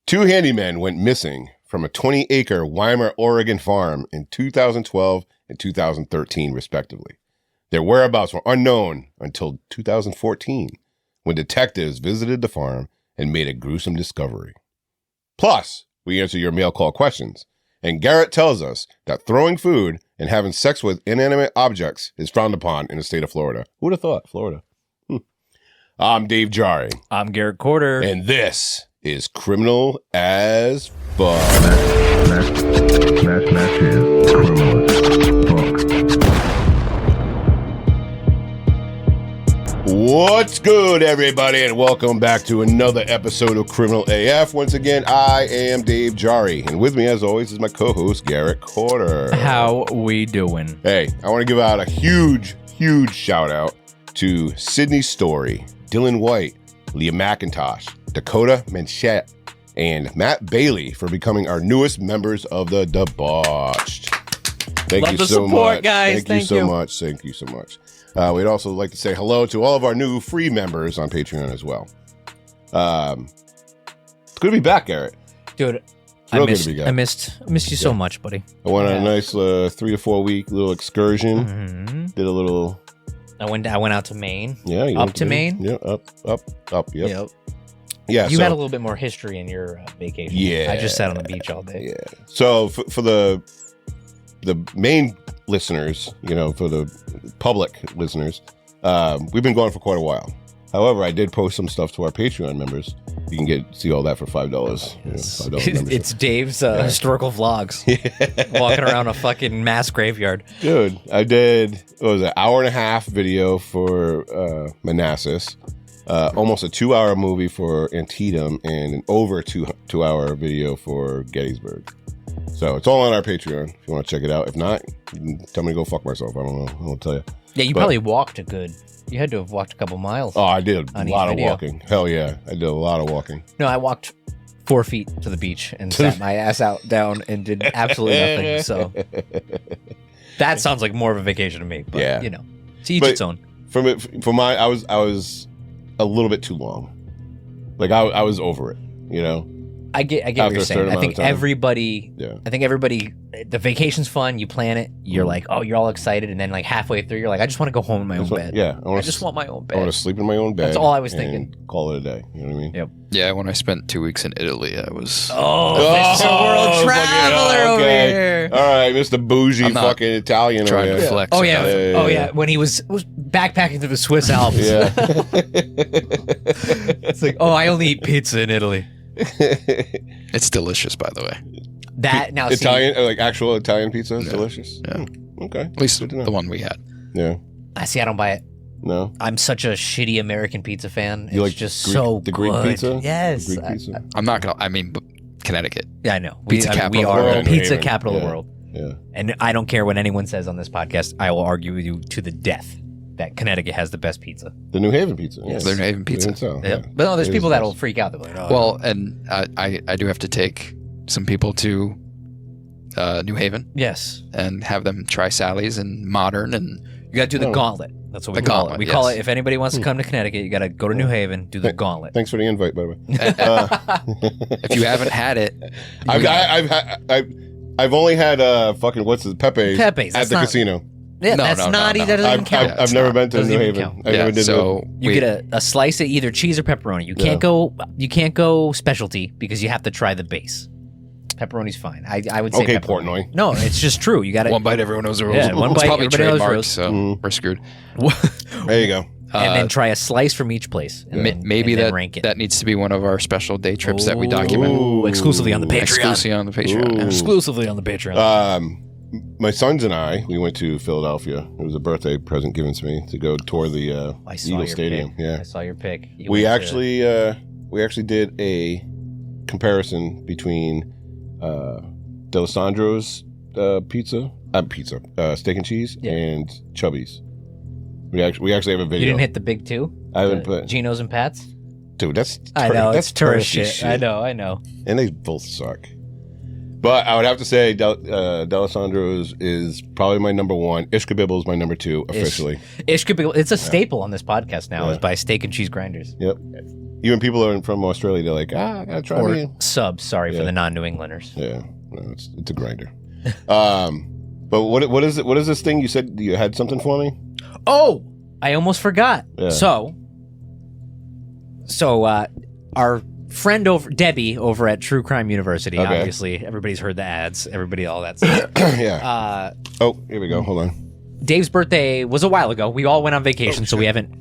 Two handymen went missing from a 20-acre Wimer, Oregon farm in 2012 and 2013, respectively. Their whereabouts were unknown until 2014, when detectives visited the farm and made a gruesome discovery. Plus, we answer your mail call questions, and Garrett tells us that throwing food and having sex with inanimate objects is frowned upon in the state of Florida. Who'd have thought? Florida. I'm Dave Jari. I'm Garrett Corder. And this is Criminal as Fuck. What's good, everybody, and welcome back to another episode of Criminal AF. Once again, I am Dave Jari, and with me, as always, is my co-host, Garrett Corder. How we doing? Hey, I want to give out a huge shout-out to Sydney Story, Dylan White, Leah McIntosh, Dakota Manchette, and Matt Bailey for becoming our newest members of the Debauched. Thank you so much, guys. Thank you so much. Thank you so much. We'd also like to say hello to all of our new free members on Patreon as well. It's good to be back, Garrett. Dude, I missed you so much, buddy. I went on a nice 3 to 4 week little excursion. Mm-hmm. Did a little... I went out to Maine. Yeah, you up to Maine. Yeah, up. Yep. Yeah, you had a little bit more history in your vacation. Yeah, I just sat on the beach all day. Yeah. So for the main listeners, for the public listeners, we've been going for quite a while. However, I did post some stuff to our Patreon members. You can see all that for $5. $5 it's Dave's historical vlogs. Walking around a fucking mass graveyard. Dude, I did, an hour and a half video for Manassas, almost a 2-hour movie for Antietam, and an over 2-hour video for Gettysburg. So it's all on our Patreon if you want to check it out. If not, you can tell me to go fuck myself. I don't know. I won't tell you. Yeah, probably walked you had to have walked a couple miles. Oh, I did a lot of walking. Hell yeah. I did a lot of walking. No, I walked 4 feet to the beach and sat my ass down and did absolutely nothing. So that sounds like more of a vacation to me. But, yeah. To each its own. For mine, I was a little bit too long. Like I was over it, I get what you're saying. I think everybody, the vacation's fun. You plan it. You're like, oh, you're all excited. And then like halfway through, you're like, I just want to go home in my own bed. Yeah. I just want my own bed. I want to sleep in my own bed. That's all I was thinking. Call it a day. You know what I mean? Yep. Yeah, when I spent 2 weeks in Italy, I was... this is a world traveler over here. All right, Mr. Bougie fucking Italian. Trying to flex. Oh, yeah. When he was backpacking through the Swiss Alps. Yeah. It's like, I only eat pizza in Italy. It's delicious, by the way. Italian, like actual Italian pizza is delicious. Yeah. Okay. At least the one we had. Yeah. I don't buy it. No. I'm such a shitty American pizza fan. You it's like just the Greek pizza? Yes. Greek pizza? I'm not gonna. Connecticut. Yeah, I know. Pizza capital we are of the world. pizza capital of the world. Yeah. And I don't care what anyone says on this podcast. I will argue with you to the death that Connecticut has the best pizza. The New Haven pizza. Yes. The New Haven pizza. Yeah. But no, there's people that will freak out. They're like, well, and I do have to take some people to New Haven. Yes. And have them try Sally's and Modern, and you got to do the gauntlet. That's what we call it. We call it, if anybody wants to come to Connecticut, you got to go to New Haven, do the gauntlet. Thanks for the invite, by the way. If you haven't had it, I've only had Pepe's at the casino. Yeah, that doesn't count. I've never been to New Haven. You get a slice of either cheese or pepperoni. You can't go specialty because you have to try the base. Pepperoni's fine. I would say okay, pepperoni. Portnoy. No, it's just true. You got to one bite. Everyone knows the rules. Yeah, one bite. It's probably trademarked, so we're screwed. There you go. And then try a slice from each place. Maybe rank it. That needs to be one of our special day trips that we document. Exclusively on the Patreon. Exclusively on the Patreon. Exclusively on the Patreon. My sons and I, we went to Philadelphia. It was a birthday present given to me to go tour the Eagle Stadium. Pick. Yeah, I saw your pic. We actually did a comparison between D'Alessandro's steak and cheese, and Chubby's. We actually have a video. You didn't hit the big two? I haven't put Geno's and Pat's? Dude, that's I know, that's it's tourist shit. I know. And they both suck. But I would have to say D'Alessandro's is probably my number one. Ishkabibble is my number two officially. Ishkabibble, it's a staple on this podcast now. Is by Steak and Cheese Grinders. Yep. Even people who are from Australia, they're like, I gotta try me. Subs, sorry for the non-New Englanders. Yeah, no, it's a grinder. But what is it? What is this thing you said you had something for me? Oh, I almost forgot. Yeah. So our friend Debbie over at True Crime University. Okay. Obviously, everybody's heard the ads. All that stuff. Yeah. Oh, here we go. Hold on. Dave's birthday was a while ago. We all went on vacation, so we haven't.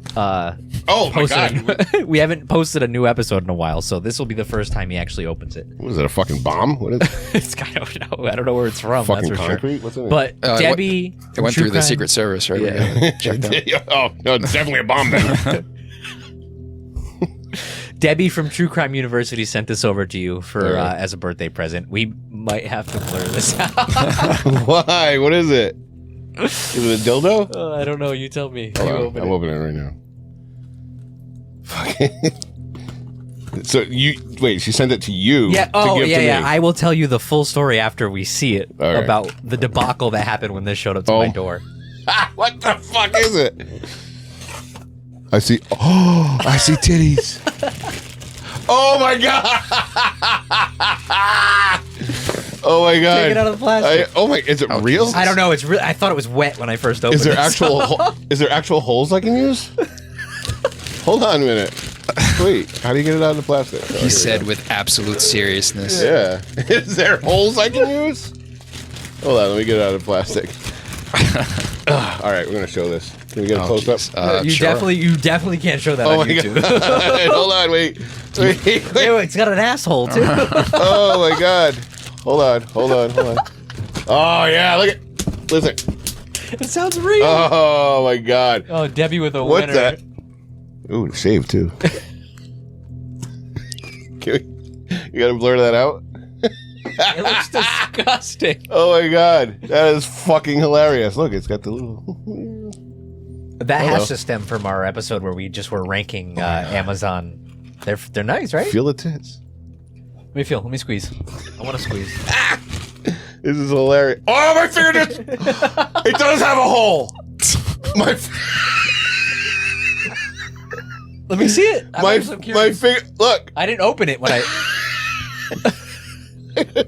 We haven't posted a new episode in a while, so this will be the first time he actually opens it. What is it? A fucking bomb? What is it? It's kind of I don't know where it's from. Fucking that's for concrete? sure. What's in it? But Debbie, it went through the Secret Service, right? Yeah. Checked out. Oh no, it's definitely a bomb then. Debbie from True Crime University sent this over to you for as a birthday present. We might have to blur this out. Why? What is it? Is it a dildo? I don't know. You tell me. I'm opening it right now. So she sent it to you. Yeah. Oh, to give to me. I will tell you the full story after we see it All right. about the debacle that happened when this showed up to my door. What the fuck is it? I see. Oh, I see titties. Oh my god. Oh my god. Take it out of the plastic. Is it real? I don't know. It's real. I thought it was wet when I first opened it. Is there actual holes I can use? Hold on a minute. Wait, how do you get it out of the plastic? He said with absolute seriousness. Yeah. Is there holes I can use? Hold on, let me get it out of the plastic. All right, we're gonna show this. Can we get a close up? You definitely can't show that on YouTube. Hold on, wait. It's got an asshole too. Oh my god. Hold on. Oh yeah, look at. Listen. It sounds real. Oh my god. Oh, Debbie with a What's winner. that? Ooh, shaved too. You gotta blur that out. It looks disgusting. Oh my god, that is fucking hilarious. Look, it's got the little. That has to stem from our episode where we just were ranking Amazon. They're nice, right? Feel the tits. Let me feel. Let me squeeze. I want to squeeze. This is hilarious. Oh, my fingertips! It does have a hole. Let me see it. My finger. Look. I didn't open it when I.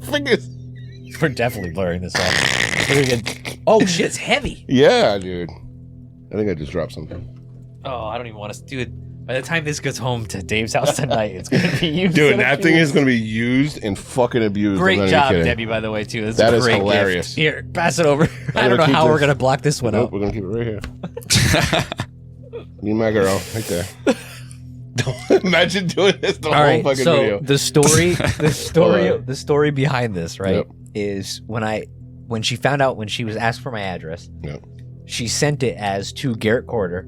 Fingers. We're definitely blurring this out. Oh shit! It's heavy. Yeah, dude. I think I just dropped something. Oh, I don't even want to do it. By the time this gets home to Dave's house tonight, it's going to be used. Dude, that thing is going to be used and fucking abused. Great job, Debbie, by the way, too. That is great hilarious. Gift. Here, pass it over. I don't know how we're going to block this one out. We're going to keep it right here. Me and my girl, right there. Imagine doing this the whole fucking video. The story behind this, right, is when she found out, when she was asked for my address, she sent it as to Garrett Corder.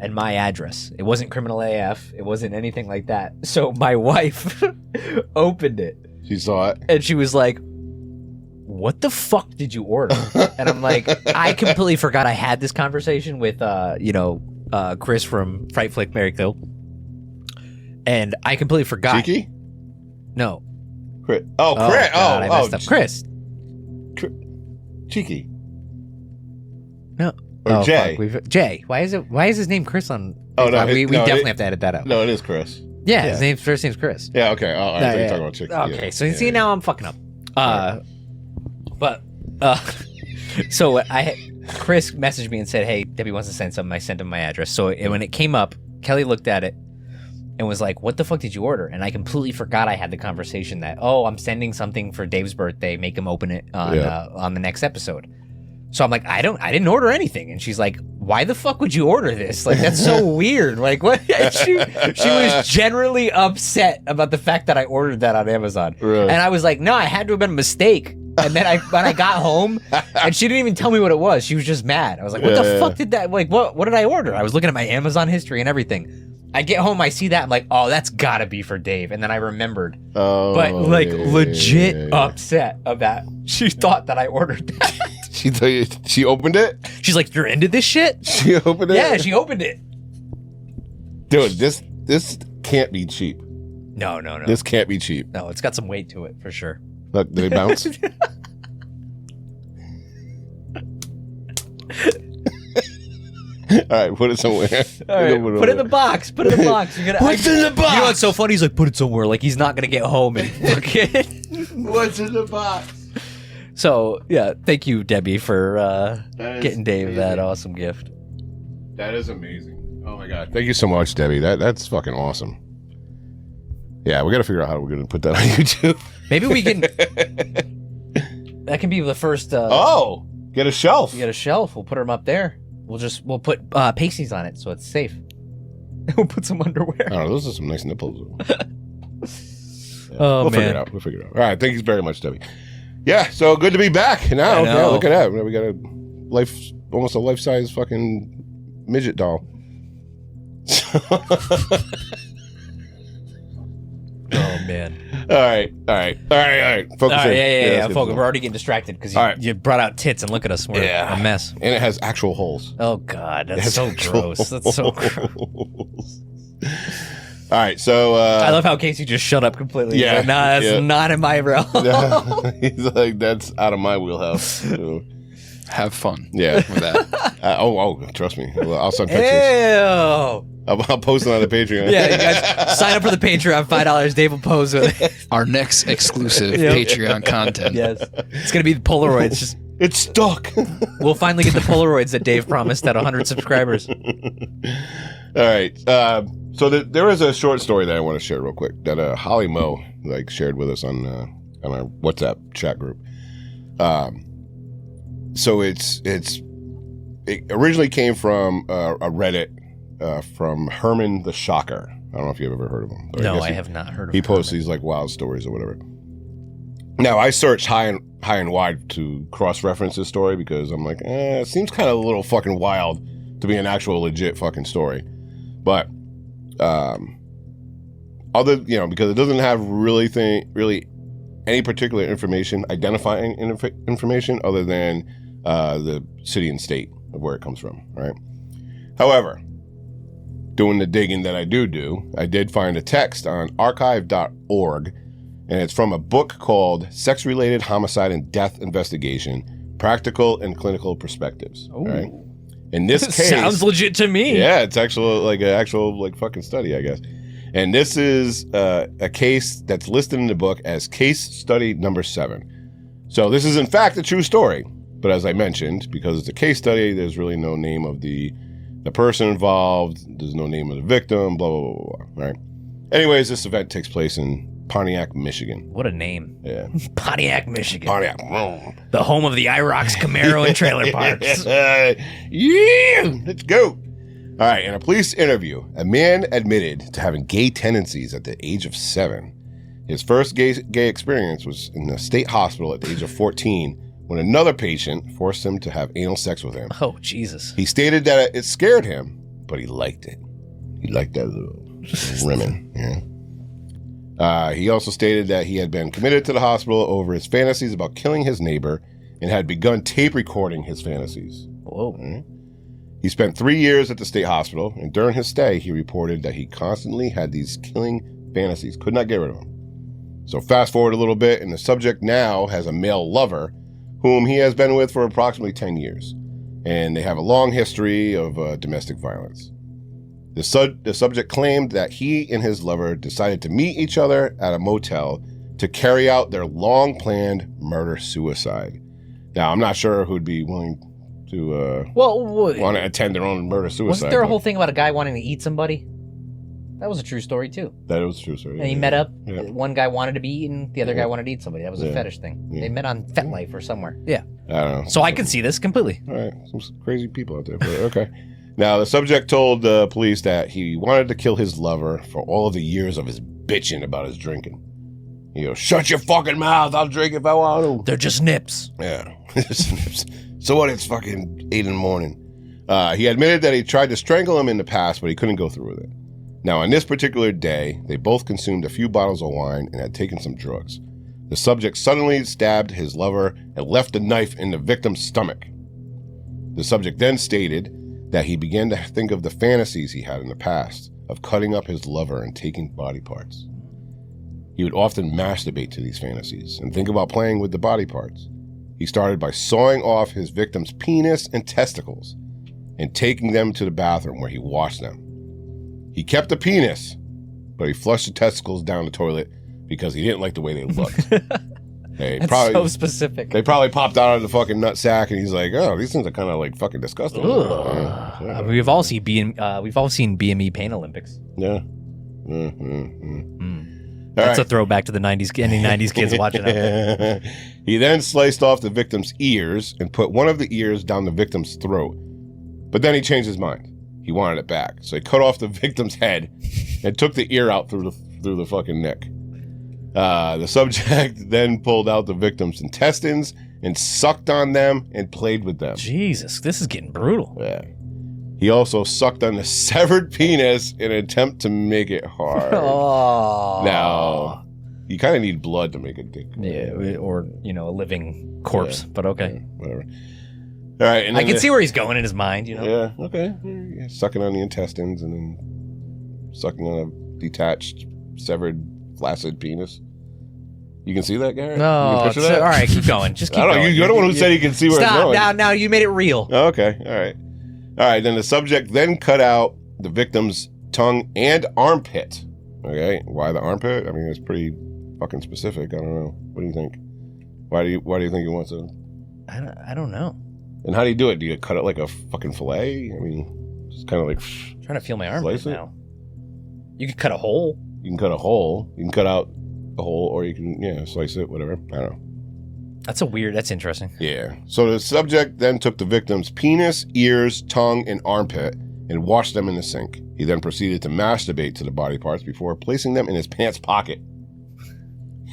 And my address. It wasn't criminal AF. It wasn't anything like that. So my wife opened it. She saw it. And she was like, what the fuck did you order? And I'm like, I completely forgot I had this conversation with, Kris from Fright Flick Mary Kill. And I completely forgot. Cheeky? No. Kris. Oh, Kris. God, I messed up. Kris. Cheeky. No. Or Jay. Jay. Why is his name Kris on? Oh no, we definitely have to edit that out. No, it is Kris. Yeah, his first name's Kris. Yeah, okay. Oh, I thought you were talking about Chick. Okay, so see now I'm fucking up. So Kris messaged me and said, "Hey, Debbie wants to send something." I sent him my address. So when it came up, Kelly looked at it and was like, "What the fuck did you order?" And I completely forgot I had the conversation that, I'm sending something for Dave's birthday. Make him open it on the next episode. So I'm like, I didn't order anything. And she's like, why the fuck would you order this? Like, that's so weird. Like, what? She was generally upset about the fact that I ordered that on Amazon. Really? And I was like, no, I had to have been a mistake. And then when I got home, and she didn't even tell me what it was. She was just mad. I was like, what the fuck did that, like, what did I order? I was looking at my Amazon history and everything. I get home, I see that, I'm like, oh, that's gotta be for Dave. And then I remembered. Legit upset about, she thought that I ordered that. She opened it? She's like, you're into this shit? She opened it? Yeah, she opened it. Dude, this can't be cheap. No. This can't be cheap. No, it's got some weight to it, for sure. Look, did it bounce? right, put it somewhere. All right, put it in the box. Put it in the box. What's in the box? You know what's so funny? He's like, put it somewhere. Like he's not gonna get home and fucking. What's in the box? So yeah, thank you, Debbie, for getting Dave amazing. that awesome gift. That is amazing. Oh my god, thank you so much, Debbie. That's fucking awesome. Yeah, we got to figure out how we're gonna put that on YouTube. Maybe we can. That can be the first. Get a shelf. We get a shelf. We'll put them up there. We'll put pasties on it so it's safe. We'll put some underwear. Oh, those are some nice nipples. Oh We'll man, figure it out. We'll figure it out. All right, thank you very much, Debbie. Yeah, so good to be back now. I know. Yeah, look at that. We got almost a life-size fucking midget doll. Oh man. All right. Focus in. Yeah. let's Focus. get We're already getting distracted because All right. you brought out tits and look at us. We're a mess. And it has actual holes. Oh god, It that's has so actual gross. That's so gross. holes. All right, so I love how Casey just shut up completely. Yeah, He's like, nah, that's not in my realm. he's like, that's out of my wheelhouse. So, Have fun. yeah. With that. Trust me. I'll send pictures. Ew. I'll post it on the Patreon. Yeah, you guys sign up for the Patreon. $5. Dave will pose with it. Our next exclusive Yep. Patreon content. Yes, it's gonna be the Polaroids. Just It's stuck. we'll finally get the Polaroids that Dave promised at 100 subscribers. All right. So there is a short story that I want to share real quick that Holly Moe shared with us on our WhatsApp chat group. So it originally came from a Reddit from Herman the Shocker. I don't know if you've ever heard of him. But No, guess I have not heard of He him. posts these wild stories or whatever. Now I searched high and wide to cross-reference this story because I'm like, it seems kind of a little fucking wild to be an actual legit fucking story. But because it doesn't have really any particular information, identifying information other than the city and state of where it comes from, right? However, doing the digging that I do, I did find a text on archive.org, and it's from a book called Sex-Related Homicide and Death Investigation, Practical and Clinical Perspectives. Ooh. Right? In this case, Sounds legit to me. yeah, it's actual fucking study, I guess. And this is a case that's listed in the book as case study number 7. So this is in fact a true story, but as I mentioned, because it's a case study, there's really no name of the person involved. There's no name of the victim. Blah blah blah blah. blah, right. Anyways, this event takes place in Pontiac, Michigan. What a name. Yeah, Pontiac, Michigan. Pontiac. The home of the IROX Camaro and trailer parks. Yeah, let's go. All right, in a police interview, a man admitted to having gay tendencies at the age of 7. His first gay experience was in the state hospital at the age of 14 when another patient forced him to have anal sex with him. Oh, Jesus. He stated that it scared him, but he liked it. He liked that little rimming, yeah. He also stated that he had been committed to the hospital over his fantasies about killing his neighbor and had begun tape recording his fantasies. Whoa. Right. He spent 3 years at the state hospital, and during his stay, he reported that he constantly had these killing fantasies, could not get rid of them. So fast forward a little bit, and the subject now has a male lover whom he has been with for approximately 10 years, and they have a long history of domestic violence. The subject claimed that he and his lover decided to meet each other at a motel to carry out their long-planned murder-suicide. Now, I'm not sure who'd be willing to want to attend their own murder-suicide. Wasn't there a whole thing about a guy wanting to eat somebody? That was a true story, too. That was true, sorry. And he met up. Yeah. One guy wanted to be eaten. The other Yeah. guy wanted to eat somebody. That was a Yeah. fetish thing. Yeah. They met on FetLife or somewhere. Yeah. I don't know. So I can see this completely. All right, some crazy people out there. But okay. Now, the subject told the police that he wanted to kill his lover for all of the years of his bitching about his drinking. He goes, shut your fucking mouth. I'll drink if I want to. They're just nips. Yeah. So what? It's fucking 8 in the morning. He admitted that he tried to strangle him in the past, but he couldn't go through with it. Now, on this particular day, they both consumed a few bottles of wine and had taken some drugs. The subject suddenly stabbed his lover and left the knife in the victim's stomach. The subject then stated that he began to think of the fantasies he had in the past of cutting up his lover and taking body parts. He would often masturbate to these fantasies and think about playing with the body parts. He started by sawing off his victim's penis and testicles. and taking them to the bathroom where he washed them. He kept the penis, but he flushed the testicles down the toilet because he didn't like the way they looked. That's so specific. They probably popped out of the fucking nut sack, and he's like, "Oh, these things are kind of like fucking disgusting." Yeah. We've all seen BME Pain Olympics. Yeah. That's a throwback to the 90s. Any 90s kids watching it. He then sliced off the victim's ears and put one of the ears down the victim's throat. But then he changed his mind. He wanted it back. So he cut off the victim's head and took the ear out through the fucking neck. The subject then pulled out the victim's intestines and sucked on them and played with them. Jesus, this is getting brutal. Yeah. He also sucked on the severed penis in an attempt to make it hard. Oh. Now, you kind of need blood to make a dick. Yeah, or, a living corpse, but okay. Yeah, whatever. All right. And I can see where he's going in his mind, Yeah, okay. Yeah, sucking on the intestines and then sucking on a detached, severed, flaccid penis. You can see that, Garrett? No, all right, keep going. Just keep going. I don't know. You're the one who said he can see where it's going. Stop. Now you made it real. Oh, okay. All right. All right, then the subject then cut out the victim's tongue and armpit. Okay, why the armpit? I mean, it's pretty fucking specific. I don't know. What do you think? Why do you think he wants to? I don't know. And how do you do it? Do you cut it like a fucking fillet? I mean, just kind of like. I'm trying to feel my armpit now. You can cut a hole. You can cut a hole. You can cut out a hole, or you can slice it. Whatever. I don't know. That's interesting. Yeah. So the subject then took the victim's penis, ears, tongue, and armpit and washed them in the sink. He then proceeded to masturbate to the body parts before placing them in his pants pocket.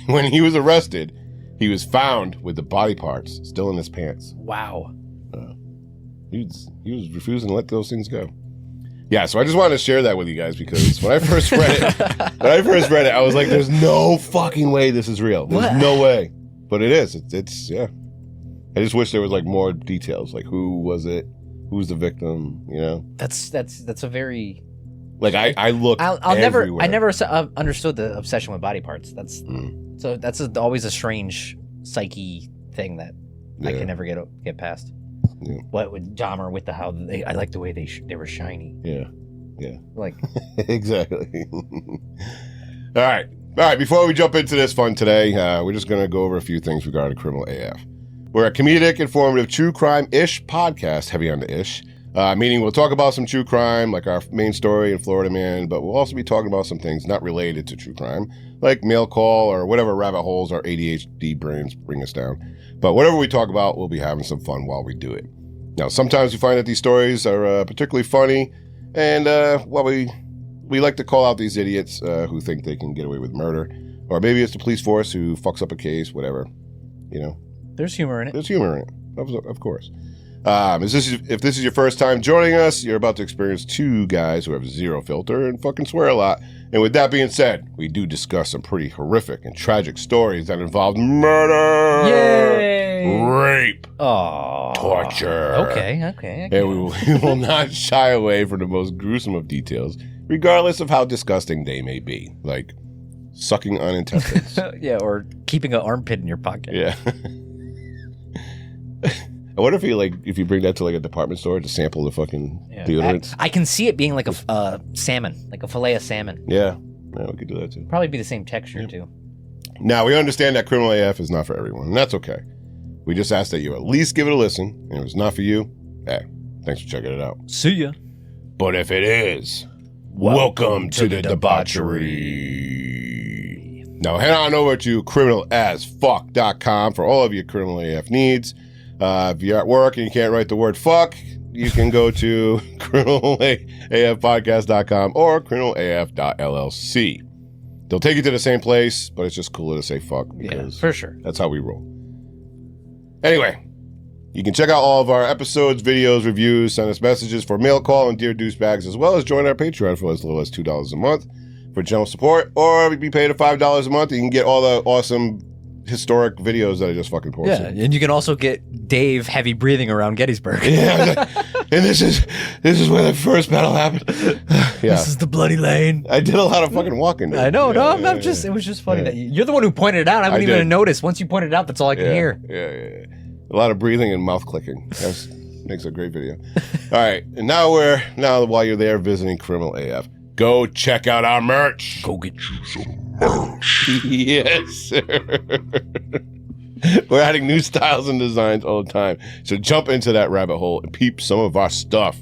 When he was arrested, he was found with the body parts still in his pants. Wow. He was refusing to let those things go. Yeah, so I just wanted to share that with you guys because when I first read it, I was like, there's no fucking way this is real. There's no way. But it is. It's yeah. I just wish there was like more details, like who was it, who's the victim, That's a very like I look. I never understood the obsession with body parts. That's always a strange psyche thing that I can never get past. Yeah. What with Dahmer with I like the way they were shiny. Yeah. Like exactly. All right. Before we jump into this fun today, we're just going to go over a few things regarding Criminal AF. We're a comedic, informative, true crime-ish podcast, heavy on the ish, meaning we'll talk about some true crime, like our main story in Florida Man, but we'll also be talking about some things not related to true crime, like mail call or whatever rabbit holes our ADHD brains bring us down. But whatever we talk about, we'll be having some fun while we do it. Now, sometimes we find that these stories are particularly funny, and we like to call out these idiots who think they can get away with murder. Or maybe it's the police force who fucks up a case, whatever. There's humor in it. There's humor in it, of course. If this is your first time joining us, you're about to experience two guys who have zero filter and fucking swear a lot. And with that being said, we do discuss some pretty horrific and tragic stories that involve murder, rape, torture. Okay. And we will not shy away from the most gruesome of details, regardless of how disgusting they may be, like sucking on intestines. Yeah, or keeping an armpit in your pocket. Yeah. I wonder if you bring that to like a department store to sample the fucking deodorants. I can see it being like a salmon, like a fillet of salmon. Yeah, we could do that too. Probably be the same texture too. Now we understand that Criminal AF is not for everyone, and that's okay. We just ask that you at least give it a listen, and if it's not for you, thanks for checking it out. See ya. But if it is, welcome to the debauchery. Now head on over to criminalasfuck.com for all of your Criminal AF needs. If you're at work and you can't write the word fuck, you can go to criminalalfpodcast.com or criminalaf.llc. They'll take you to the same place, but it's just cooler to say fuck because for sure. That's how we roll. Anyway, you can check out all of our episodes, videos, reviews, send us messages for mail call and Dear Douchebags, as well as join our Patreon for as little as $2 a month for general support, or be paid $5 a month. You can get all the awesome historic videos that I just fucking posted. Yeah, and you can also get Dave heavy breathing around Gettysburg. Yeah, and this is where the first battle happened. Yeah. This is the bloody lane. I did a lot of fucking walking. I know. It was just funny that you're the one who pointed it out. I wouldn't even notice. Once you pointed it out, that's all I can hear. Yeah. A lot of breathing and mouth clicking. Makes a great video. All right, and now while you're there visiting Criminal AF, go check out our merch. Go get you some merch. Yes, sir. We're adding new styles and designs all the time. So jump into that rabbit hole and peep some of our stuff.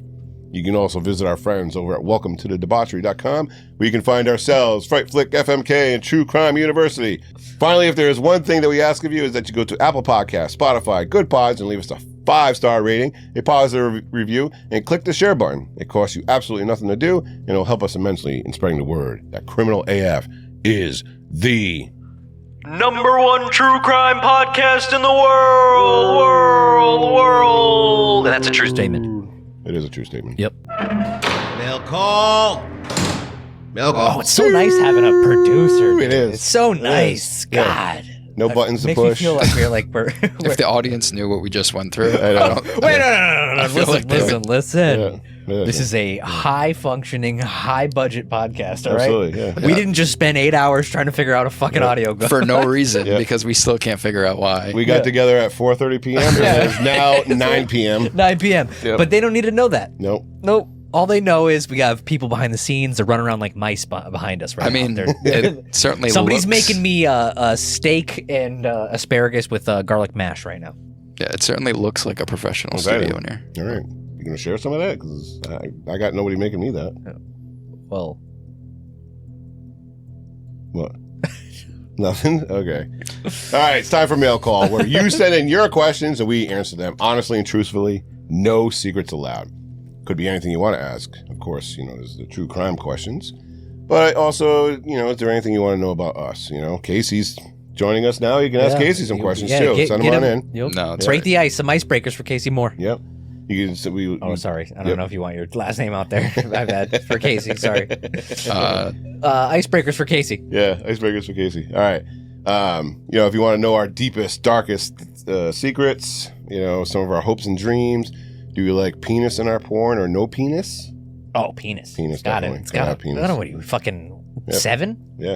You can also visit our friends over at welcometothedebauchery.com, where you can find ourselves, Fright Flick, FMK, and True Crime University. Finally, if there is one thing that we ask of you, is that you go to Apple Podcasts, Spotify, Good Pods, and leave us a 5-star rating, a positive review, and click the share button. It costs you absolutely nothing to do, and it'll help us immensely in spreading the word that Criminal AF is the #1 true crime podcast in the world. And that's a true statement. It is a true statement. Yep. Mail call. Oh, it's so nice having a producer. Dude. It is. It's so nice. Yeah. God. No buttons to Makes push. me feel like we're If the audience knew what we just went through, I know. Wait, no. I feel Listen, like they would- listen. Yeah, This is a high-functioning, high-budget podcast, all right? Absolutely, yeah. We didn't just spend 8 hours trying to figure out a fucking audio go. for no reason, Yeah. because we still can't figure out why. We got together at 4:30 p.m. and it's now 9 p.m. 9 p.m. Yep. But they don't need to know that. Nope. Nope. All they know is we have people behind the scenes. They're running around like mice behind us right I mean, now. it certainly Somebody's looks, making me a steak and asparagus with garlic mash right now. Yeah, it certainly looks like a professional Okay. studio in here. All right. You going to share some of that? Because I got nobody making me that. Well, What? Nothing? Okay. All right. It's time for mail call, where you send in your questions and we answer them honestly and truthfully. No secrets allowed. Could be anything you want to ask. Of course, there's the true crime questions. But also, is there anything you want to know about us? Casey's joining us now. You can ask Casey some questions too. Send them on in. Yep. No, it's Break right. the ice. Some icebreakers for Casey Moore. Yep. You can. So Oh, sorry. I don't Yep. know if you want your last name out there. My bad. For Casey. Sorry. Uh, Icebreakers for Casey. Yeah, icebreakers for Casey. All right. If you want to know our deepest, darkest secrets, some of our hopes and dreams. Do you like penis in our porn or no penis? Oh, penis. Penis, Got it. definitely. It's Gotta got have it. penis. I don't know what are you fucking Yep. 7? Yeah.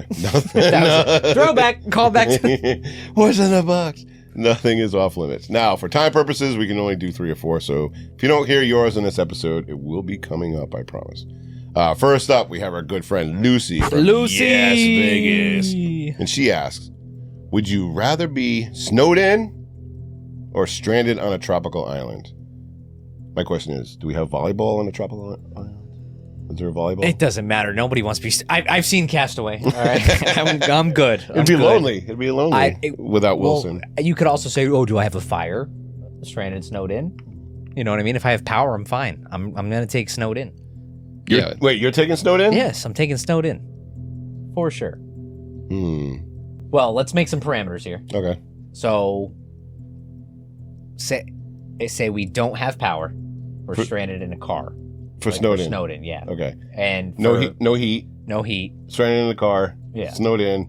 Throwback. Call back to What's in the box? Nothing is off limits. Now, for time purposes, we can only do 3 or 4. So if you don't hear yours in this episode, it will be coming up, I promise. First up, we have our good friend Lucy from Lucy. Yes, Vegas. And she asks, would you rather be snowed in or stranded on a tropical island? My question is, do we have volleyball on a tropical island? Is there a volleyball? It doesn't matter. Nobody wants to be. I've seen Castaway. All right, I'm good. It'd be lonely. It'd be lonely without Well, Wilson. you could also say, "Oh, do I have a fire? Stranded, snowed in." You know what I mean? If I have power, I'm fine. I'm gonna take snowed in. yeah, Wait, you're taking snowed in? Yes, I'm taking snowed in, for sure. Well, let's make some parameters here. Okay. So, say we don't have power. We're stranded in a car. For snowed in. Snowed in, yeah. Okay. And No for- heat. No heat. No heat. Stranded in the car. Yeah. Snowed in.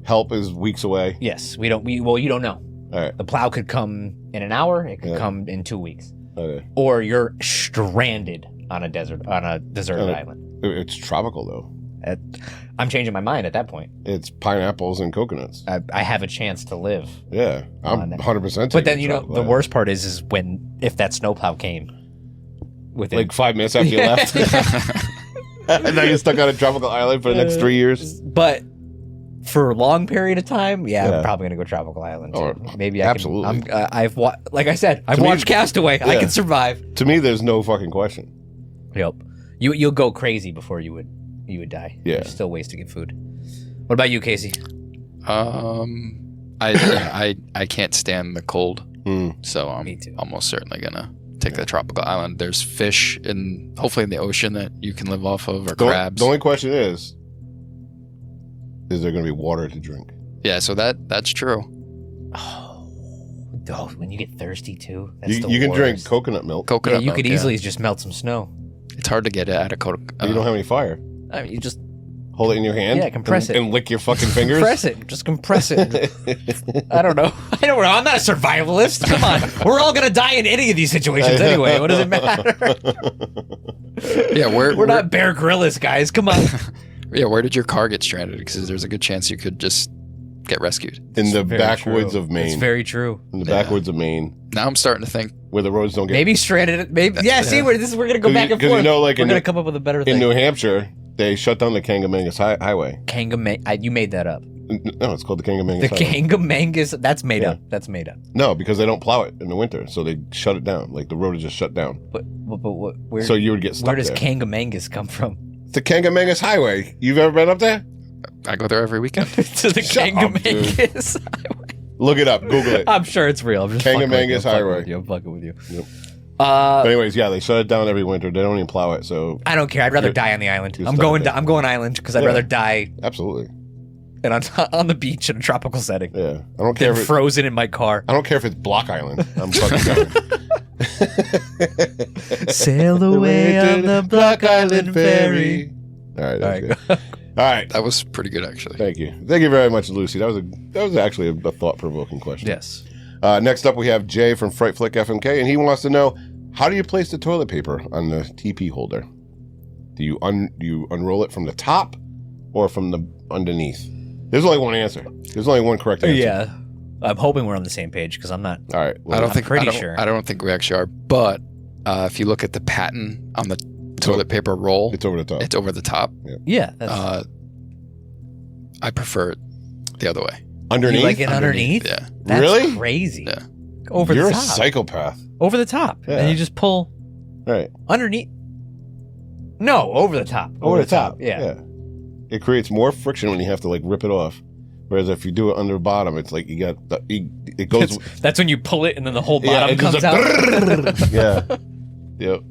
Help is weeks away. Yes, we don't. Well, you don't know. All right. The plow could come in an hour. It could Yeah. come in 2 weeks. Okay. Or you're stranded on a deserted Okay. island. It's tropical though. I'm changing my mind at that point. It's pineapples and coconuts. I have a chance to live. Yeah, I'm on it. 100%. But then taking tropical the island. worst part is if that snowplow came within Like 5 minutes after you left, and now you're stuck on a tropical island for the next 3 years. But for a long period of time, Yeah. I'm probably gonna go tropical island. Too. Oh, Maybe I absolutely. can. Like I said, I've To me- watched Castaway. I Yeah. can survive. To me, there's no fucking question. Yep. You'll go crazy before you would die. Yeah. There's still ways to get food. What about you, Casey? I can't stand the cold, so I'm Me too. almost certainly gonna take the tropical island. There's fish hopefully in the ocean that you can live off of, or crabs. The only question is there going to be water to drink? Yeah, so that's true. Oh, when you get thirsty too. That's You can drink worst. coconut milk. Yeah, Coconut you milk, could yeah. easily just melt some snow. It's hard to get it out of coconut. But you don't have any fire. I mean, you just Hold it in your hand. Yeah, compress and, it. and lick your fucking fingers. compress it. Just compress it. I don't know. I'm not a survivalist. Come on. We're all gonna die in any of these situations anyway. What does it matter? Yeah, We're not Bear Grylls, guys. Come on. Yeah, where did your car get stranded? Because there's a good chance you could just get rescued. In the Very backwoods true. of Maine. It's very true. In the backwoods of Maine. Now I'm starting to think where the roads don't get... Maybe stranded. Maybe see we're gonna go back and forth. You know, like we're gonna come up with a better thing. In New Hampshire, they shut down the Kangamangas Highway. You made that up. No, it's called the Kangamangas The Highway. Kangamangas. That's made up. That's made up. No, because they don't plow it in the winter, so they shut it down. Like the road is just shut down. But where? So you would get stuck Where does there. Kangamangas come from? It's the Kangamangas Highway. You've ever been up there? I go there every weekend. To the Shut up, Kangamangas Highway. Look it up. Google it. I'm sure it's real. I'm just fucking with Kangamangas Highway. I'm fucking with you. Yep. Uh, But anyways, yeah, they shut it down every winter. They don't even plow it, so I don't care. I'd rather die on the island. You're I'm stuck going. there. I'm going island because I'd Yeah. rather die absolutely. and on the beach in a tropical setting Yeah, I don't care than if frozen in my car. I don't care if it's Block Island. I'm fucking going. Sail away on the Block Island ferry. All right, All that's right. good. All right. That was pretty good, actually. Thank you very much, Lucy. That was actually a thought-provoking question. Yes. Next up, we have Jay from Fright Flick FMK, and he wants to know, how do you place the toilet paper on the TP holder? Do you unroll it from the top or from the underneath? There's only one answer. There's only one correct answer. Yeah. I'm hoping we're on the same page because I'm not. All right. I don't I'm think pretty I don't, sure. I don't think we actually are. But if you look at the pattern on the toilet paper roll, It's over the top. it's over the top. Yeah. That's, I prefer it the other way. Underneath? you like it underneath? Yeah. That's Really? crazy. Yeah. Over You're the a top. psychopath. Over the top. Yeah. And you just pull All right. underneath. No, over the top. Over the top. Yeah. It creates more friction when you have to like rip it off. Whereas if you do it under the bottom, it's like you got it goes. That's when you pull it and then the whole bottom it comes goes out. like, yeah. Yep.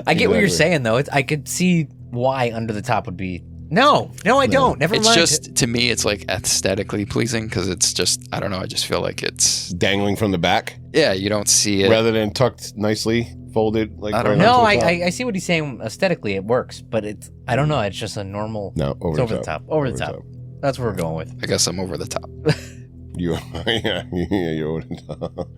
I get what you're Exactly. saying though. I could see why under the top would be. No, I don't. Never It's mind. just, to me, it's like aesthetically pleasing because it's just, I don't know, I just feel like it's, Dangling from the back yeah, you don't see it. rather than tucked nicely, folded like. I don't right No, onto the top. I see what he's saying. Aesthetically, it works, but it's. I don't know. It's just a normal. No, It's over over the top. Over the top. That's what we're going with. I guess I'm over the top. You, yeah, you're over the top. All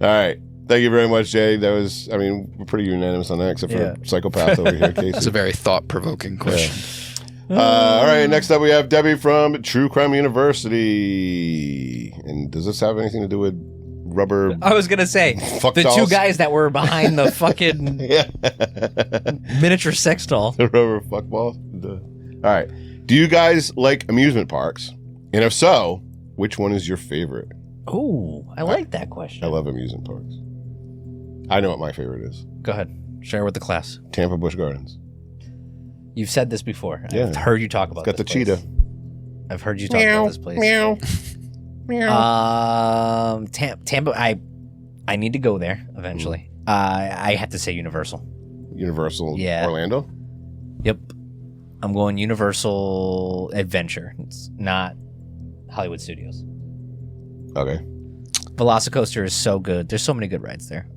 right. Thank you very much, Jay. That was, I mean, we're pretty unanimous on that, except for psychopath over here, Casey. It's a very thought-provoking question. All right, next up we have Debbie from True Crime University. And does this have anything to do with rubber? I was gonna say Fuck the dolls? two guys that were behind the fucking Yeah. miniature sex doll. The rubber fuck balls? All right. Do you guys like amusement parks? And if so, which one is your favorite? Ooh, I like that question. I love amusement parks. I know what my favorite is. Go ahead, share with the class. Tampa Busch Gardens. You've said this before. Yeah. I've heard you talk about. It's got the this place. cheetah. I've heard you talk about this place. Tampa. I need to go there eventually. I have to say Universal. Universal Yeah. Orlando? Yep. I'm going Universal Adventure. It's not Hollywood Studios. Okay. Velocicoaster is so good. There's so many good rides there.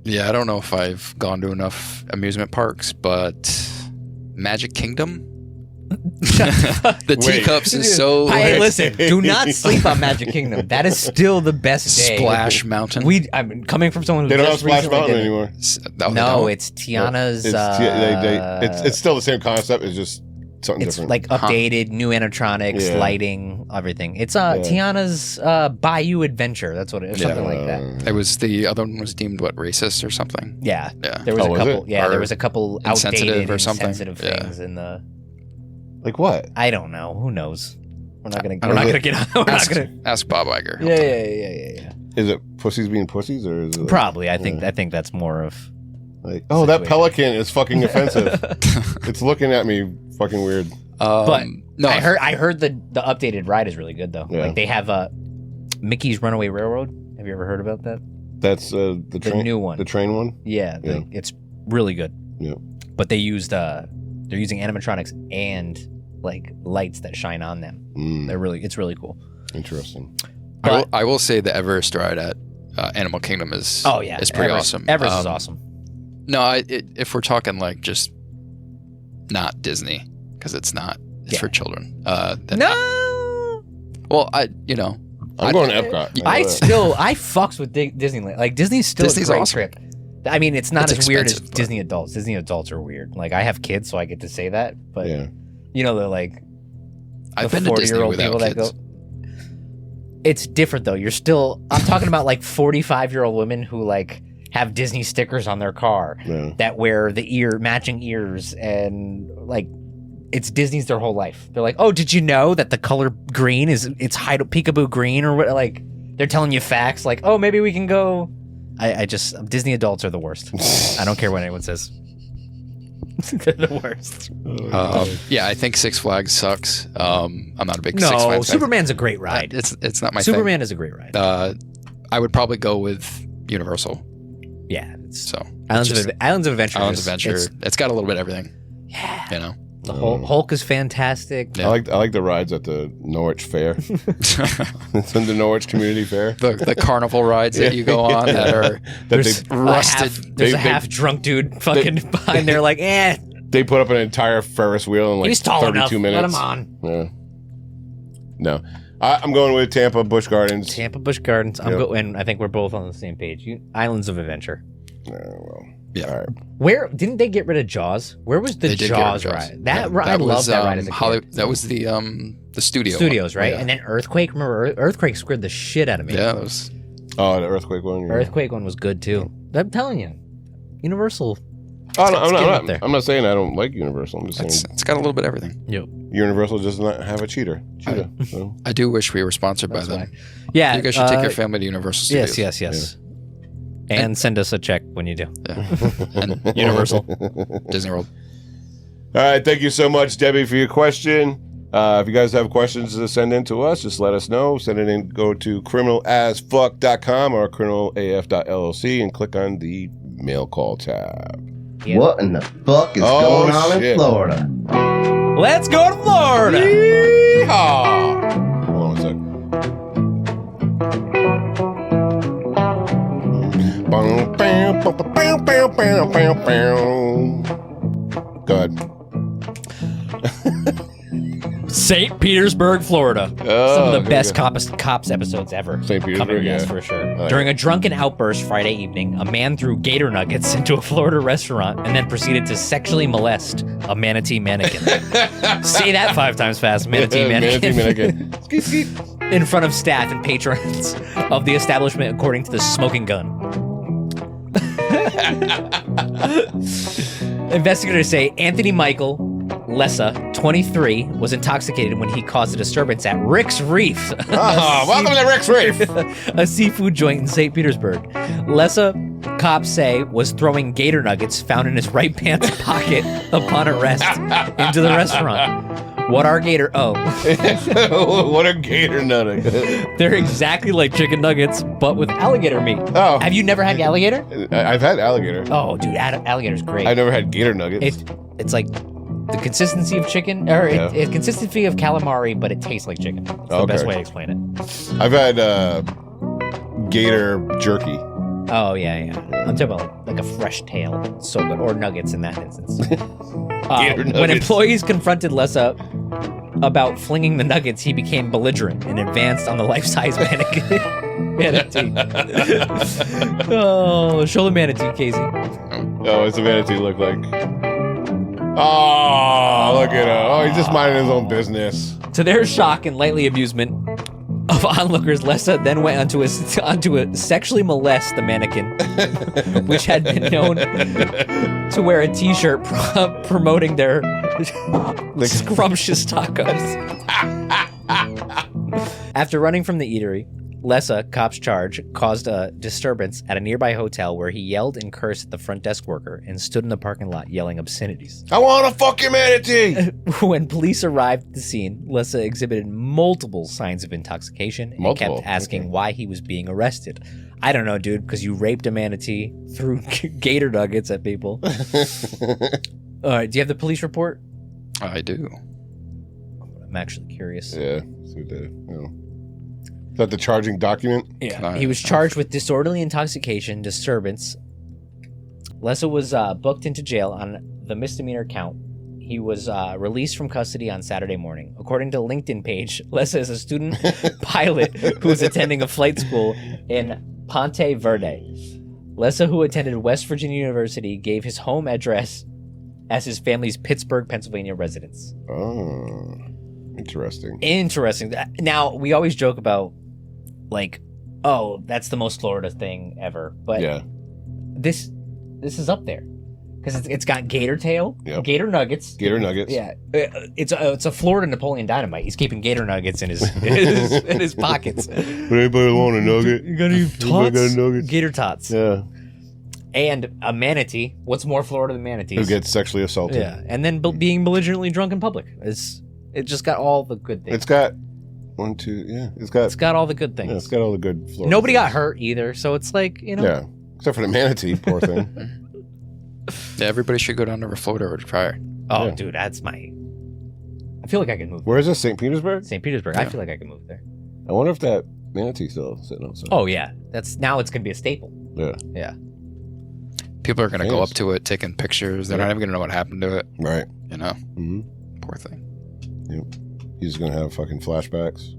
Yeah, I don't know if I've gone to enough amusement parks, but Magic Kingdom? The Wait. teacups is so Hey, like, listen, do not sleep on Magic Kingdom. That is still the best day. Splash Mountain. I mean, coming from someone who They don't have just Splash recently Mountain did it. anymore. Oh, No, don't? it's Tiana's. It's still the same concept. It's just something It's different. like updated, new animatronics, Yeah. lighting, everything. It's Tiana's Bayou Adventure. That's what it is. Something like that. It was the other one was deemed racist or something. Yeah. Yeah. There was Oh, a was couple. it? Yeah, there Or was a couple insensitive outdated or something. insensitive Yeah. things in the. Like what? I don't know. Who knows? We're not gonna. I We're don't not know. gonna get. We're not Ask, gonna. ask Bob Iger. Yeah. Is it pussies being pussies or is it Probably. I think that's more of. like, oh, that situation. pelican is fucking offensive. It's looking at me fucking weird. But no, I heard the updated ride is really good though. Yeah. Like they have Mickey's Runaway Railroad. Have you ever heard about that? That's the train, new one. The train one? Yeah, Yeah. it's really good. Yeah. But they used they're using animatronics and like lights that shine on them. It's really cool. Interesting. I will say the Everest ride at Animal Kingdom is is pretty Everest, awesome. Everest is awesome. No, if we're talking like just not Disney because it's not. It's for children. Then No, I'm going to Epcot. I fucks with Disneyland. Like Disney's still Disney's a great awesome. trip. I mean, it's not It's as weird as expensive, but- Disney adults. Disney adults are weird. Like I have kids, so I get to say that. But Yeah. they're like I've the been to Disney 40-year-old without people kids. that go. It's different though. I'm talking about like 45-year-old women who like have Disney stickers on their car, Yeah. that wear the matching ears, and like it's Disney's their whole life. They're like, oh, did you know that the color green it's peekaboo green or what? Like they're telling you facts like, oh, maybe we can go. I just Disney adults are the worst. I don't care what anyone says. They're the worst. Yeah, I think Six Flags sucks. I'm not a big Six Flags fan. Superman's a great ride. It's not my Superman is a great ride. thing. I would probably go with Universal. Yeah. So Islands of Adventure. Islands of Adventure. It's got a little bit of everything. Yeah. You know. The Hulk is fantastic. Yeah. I like the rides at the Norwich Fair. It's in the Norwich Community Fair. the carnival rides that you go on that are There's rusted. There's a half drunk dude fucking behind there like, They put up an entire Ferris wheel in like he's tall 32 enough. minutes. Let him on. Yeah. No. I'm going with Tampa Busch Gardens. Tampa Busch Gardens. And I think we're both on the same page. Islands of Adventure. Yeah. All right. Where didn't they get rid of Jaws? Where was the They did get rid of Jaws Jaws. ride? That Yeah, ride, I love that ride as a Hollywood. kid. That was the studio Studios, one. right? Yeah. And then Earthquake. Remember, Earthquake scared the shit out of me. Yeah, that was. Oh, the earthquake one. Yeah. Earthquake one was good too. I'm telling you, Universal. I'm not saying I don't like Universal. I'm just saying It's got a little bit of everything. Yep. Universal does not have a cheetah. So. I do wish we were sponsored by them. Yeah. You guys should take your family to Universal Studios. Yes. And send us a check when you do. Yeah. And Universal. Disney World. All right. Thank you so much, Debbie, for your question. If you guys have questions to send in to us, just let us know. Send it in. Go to criminalasfuck.com or criminalaf.llc and click on the mail call tab. Yep. What in the fuck is going on in Florida? Let's go to Florida. Yeehaw! Hold on a sec. Go ahead. St. Petersburg, Florida. Some of the best cops episodes ever. St. Petersburg, Coming, yeah. yes, for sure. yeah. During a drunken outburst Friday evening, a man threw gator nuggets into a Florida restaurant and then proceeded to sexually molest a manatee mannequin. Say that 5 times fast, manatee mannequin. Manatee mannequin. In front of staff and patrons of the establishment, according to the Smoking Gun. Investigators say Anthony Michael Lissa, 23, was intoxicated when he caused a disturbance at Rick's Reef. Welcome to Rick's Reef. A seafood joint in St. Petersburg. Lissa, cops say, was throwing gator nuggets found in his right pants pocket upon arrest into the restaurant. What are gator? Oh. What are gator nuggets? They're exactly like chicken nuggets, but with alligator meat. Oh. Have you never had alligator? I've had alligator. Oh, dude, alligator's great. I've never had gator nuggets. It's like the consistency of chicken, or it's consistency of calamari, but it tastes like chicken. That's the best way to explain it. I've had gator jerky. Oh, yeah. I'm talking about like a fresh tail. It's so good. Or nuggets in that instance. When employees confronted Lissa about flinging the nuggets, he became belligerent and advanced on the life-size manatee. Oh, show the manatee, Casey. Oh, what's the manatee look like? Oh, look at him. Oh, he's just minding his own business. To their shock and lightly amusement of onlookers, Lissa then went onto a sexually molest the mannequin, which had been known to wear a t-shirt promoting their scrumptious tacos. After running from the eatery, Lissa, cops charge, caused a disturbance at a nearby hotel where he yelled and cursed at the front desk worker and stood in the parking lot yelling obscenities. I want to fuck your manatee! When police arrived at the scene, Lissa exhibited multiple signs of intoxication and kept asking why he was being arrested. I don't know, dude, because you raped a manatee, threw gator nuggets at people. All right, do you have the police report? I do. I'm actually curious. Yeah. Is that the charging document? Yeah. He was charged with disorderly intoxication, disturbance. Lissa was booked into jail on the misdemeanor count. He was released from custody on Saturday morning. According to LinkedIn page, Lissa is a student pilot who is attending a flight school in Ponte Verde. Lissa, who attended West Virginia University, gave his home address as his family's Pittsburgh, Pennsylvania residence. Oh, interesting. Interesting. Now, we always joke about, like, oh, that's the most Florida thing ever. But this is up there because it's got gator tail, Yep. gator nuggets. Gator nuggets. Yeah, it's a Florida Napoleon Dynamite. He's keeping gator nuggets in his in his pockets. Would anybody want a nugget? You got any Anybody got a nugget? Gator tots. Yeah. And a manatee. What's more Florida than manatees? Who gets sexually assaulted. Yeah, and then being belligerently drunk in public. It just got all the good things. It's got one, two, yeah. It's got all the good things. Yeah, it's got all the good Florida Nobody things. got hurt either, so it's like, you know. Yeah. Except for the manatee, poor thing. Yeah, everybody should go down to Florida or try it. Oh, Yeah. dude, that's my... I feel like I can move. Where is this? St. Petersburg? St. Petersburg. Yeah. I feel like I can move there. I wonder if that manatee's still sitting outside. Oh, yeah. Now it's going to be a staple. Yeah. Yeah. People are going to go Yes. up to it, taking pictures. They're Yeah. not even going to know what happened to it. Right. You know? Mm-hmm. Poor thing. He's going to have fucking flashbacks.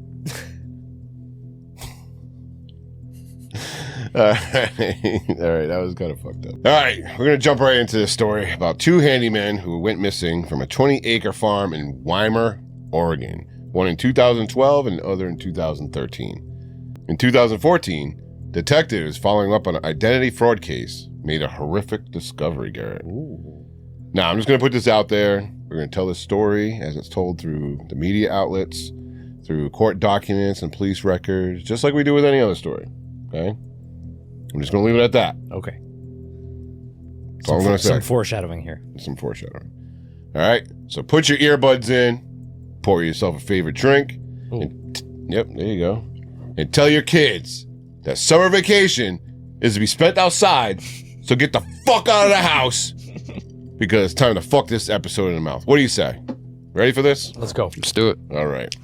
All right, that was kind of fucked up. All right, we're going to jump right into this story about two handymen who went missing from a 20-acre farm in Wimer, Oregon. One in 2012 and the other in 2013. In 2014, detectives following up on an identity fraud case made a horrific discovery, Garrett. Ooh. Now, I'm just going to put this out there. We're going to tell this story as it's told through the media outlets, through court documents and police records, just like we do with any other story. Okay? I'm just going to leave it at that. Okay. That's all I'm going to say. Some foreshadowing here. Some foreshadowing. All right? So put your earbuds in, pour yourself a favorite drink, yep, there you go, and tell your kids that summer vacation is to be spent outside, so get the fuck out of the house, because it's time to fuck this episode in the mouth. What do you say? Ready for this? Let's go. Let's do it. All right.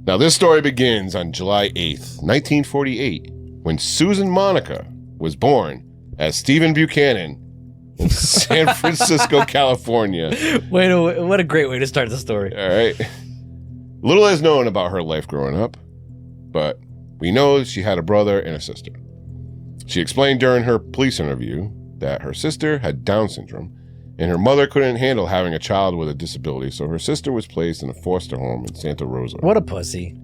Now, this story begins on July 8th, 1948, when Susan Monica was born as Stephen Buchanan in San Francisco, California. What a great way to start the story. All right. Little is known about her life growing up, but we know she had a brother and a sister. She explained during her police interview that her sister had Down syndrome, and her mother couldn't handle having a child with a disability, so her sister was placed in a foster home in Santa Rosa. What a pussy.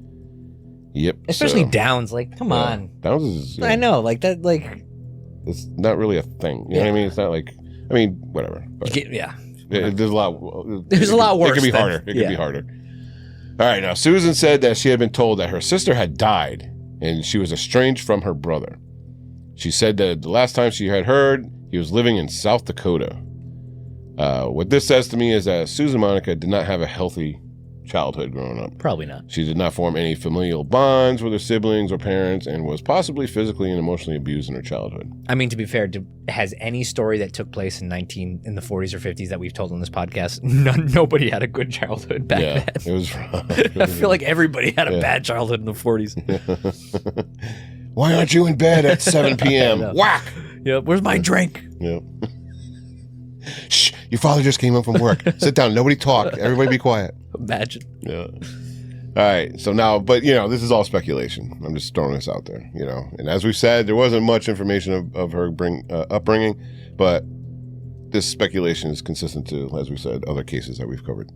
Yep. Especially so, Downs. Like, come on. Downs is... I know. Like, that, like... It's not really a thing. You know what I mean? It's not like... I mean, whatever. But Yeah. there's a lot... There's a lot worse. It could be than- harder. It could yeah. be harder. All right, now, Susan said that she had been told that her sister had died, and she was estranged from her brother. She said that the last time she had heard, he was living in South Dakota. What this says to me is that Susan Monica did not have a healthy childhood growing up. Probably not. She did not form any familial bonds with her siblings or parents, and was possibly physically and emotionally abused in her childhood. I mean, to be fair, has any story that took place in the 40s or 50s that we've told on this podcast, nobody had a good childhood back Yeah, then. it was rough. I feel like everybody had a Yeah. bad childhood in the 40s. Why aren't you in bed at 7 I p.m.? know. Whack! Yep. Where's my drink? Yep. Shh, your father just came home from work. Sit down. Nobody talk. Everybody be quiet. Imagine. Yeah. All right. So now, but this is all speculation. I'm just throwing this out there, And as we said, there wasn't much information of her upbringing, but this speculation is consistent to, as we said, other cases that we've covered.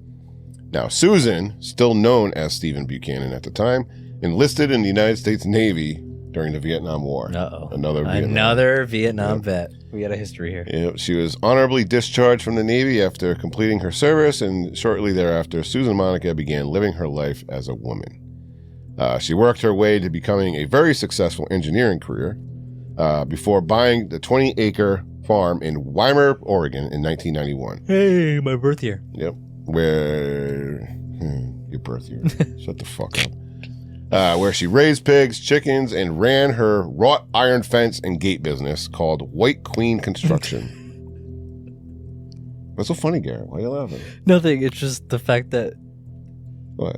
Now, Susan, still known as Stephen Buchanan at the time, enlisted in the United States Navy during the Vietnam War. Uh-oh. Another Vietnam Yep. vet. We got a history here. Yep, she was honorably discharged from the Navy after completing her service, and shortly thereafter, Susan Monica began living her life as a woman. She worked her way to becoming a very successful engineering career before buying the 20-acre farm in Wimer, Oregon in 1991. Hey, my birth year. Yep, where... your birth year. Shut the fuck up. Where she raised pigs, chickens, and ran her wrought iron fence and gate business called White Queen Construction. What's so funny, Garrett? Why are you laughing? Nothing. It's just the fact that What?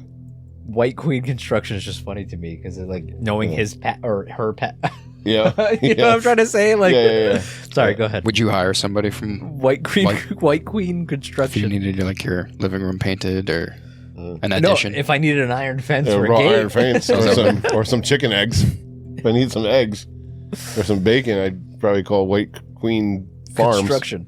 White Queen Construction is just funny to me because it's like knowing his pet or her pet. Yeah. you know what I'm trying to say? Like, Yeah. sorry, go ahead. Would you hire somebody from White Queen if you Construction. needed like your living room painted or an No, addition? if I needed an iron fence or a raw gate. iron fence or some chicken eggs. If I need some eggs or some bacon, I'd probably call White Queen Farms. Construction.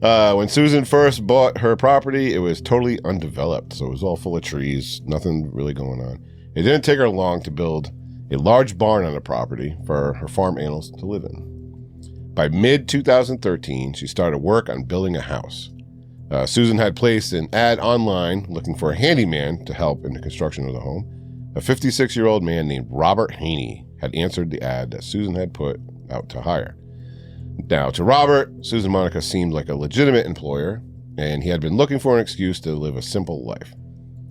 Yeah. When Susan first bought her property, it was totally undeveloped, so it was all full of trees, nothing really going on. It didn't take her long to build a large barn on the property for her farm animals to live in. By mid-2013, she started work on building a house. Susan had placed an ad online looking for a handyman to help in the construction of the home. A 56-year-old man named Robert Haney had answered the ad that Susan had put out to hire. Now, to Robert, Susan Monica seemed like a legitimate employer, and he had been looking for an excuse to live a simple life.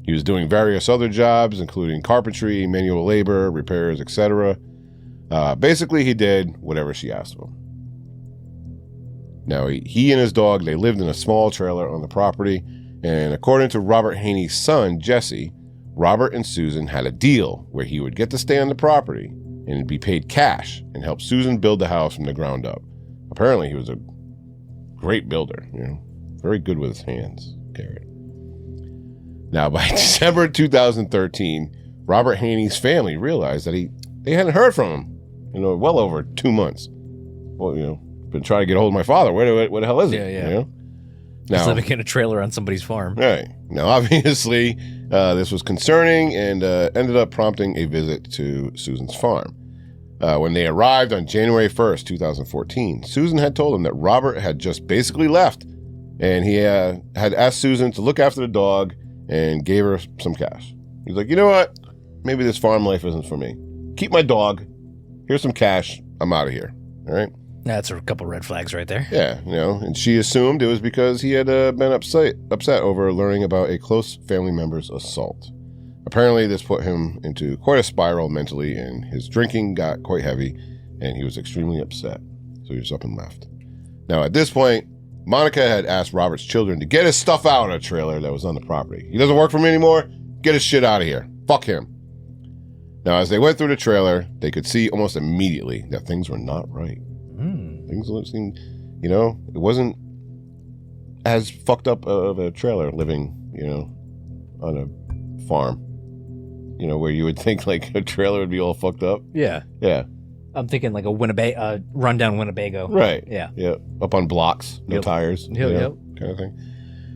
He was doing various other jobs, including carpentry, manual labor, repairs, etc. Basically, he did whatever she asked of him. Now, he and his dog, they lived in a small trailer on the property, and according to Robert Haney's son, Jesse, Robert and Susan had a deal where he would get to stay on the property and be paid cash and help Susan build the house from the ground up. Apparently, he was a great builder, very good with his hands, Garrett. Now, by December 2013, Robert Haney's family realized that they hadn't heard from him, well over 2 months. Well, been trying to get a hold of my father. Where the hell is he? Yeah. Now, he's living in a trailer on somebody's farm. Right. Now, obviously, this was concerning and ended up prompting a visit to Susan's farm. When they arrived on January 1st, 2014, Susan had told him that Robert had just basically left, and he had asked Susan to look after the dog and gave her some cash. He's like, you know what? Maybe this farm life isn't for me. Keep my dog. Here's some cash. I'm out of here. All right? That's a couple red flags right there. Yeah, and she assumed it was because he had been upset over learning about a close family member's assault. Apparently, this put him into quite a spiral mentally, and his drinking got quite heavy, and he was extremely upset. So he was up and left. Now, at this point, Monica had asked Robert's children to get his stuff out of a trailer that was on the property. He doesn't work for me anymore. Get his shit out of here. Fuck him. Now, as they went through the trailer, they could see almost immediately that things were not right. Things seemed, it wasn't as fucked up of a trailer living, on a farm. Where you would think like a trailer would be all fucked up. Yeah. Yeah. I'm thinking like a rundown Winnebago. Right. Yeah. Yeah. Up on blocks, no tires. Yep. Kind of thing.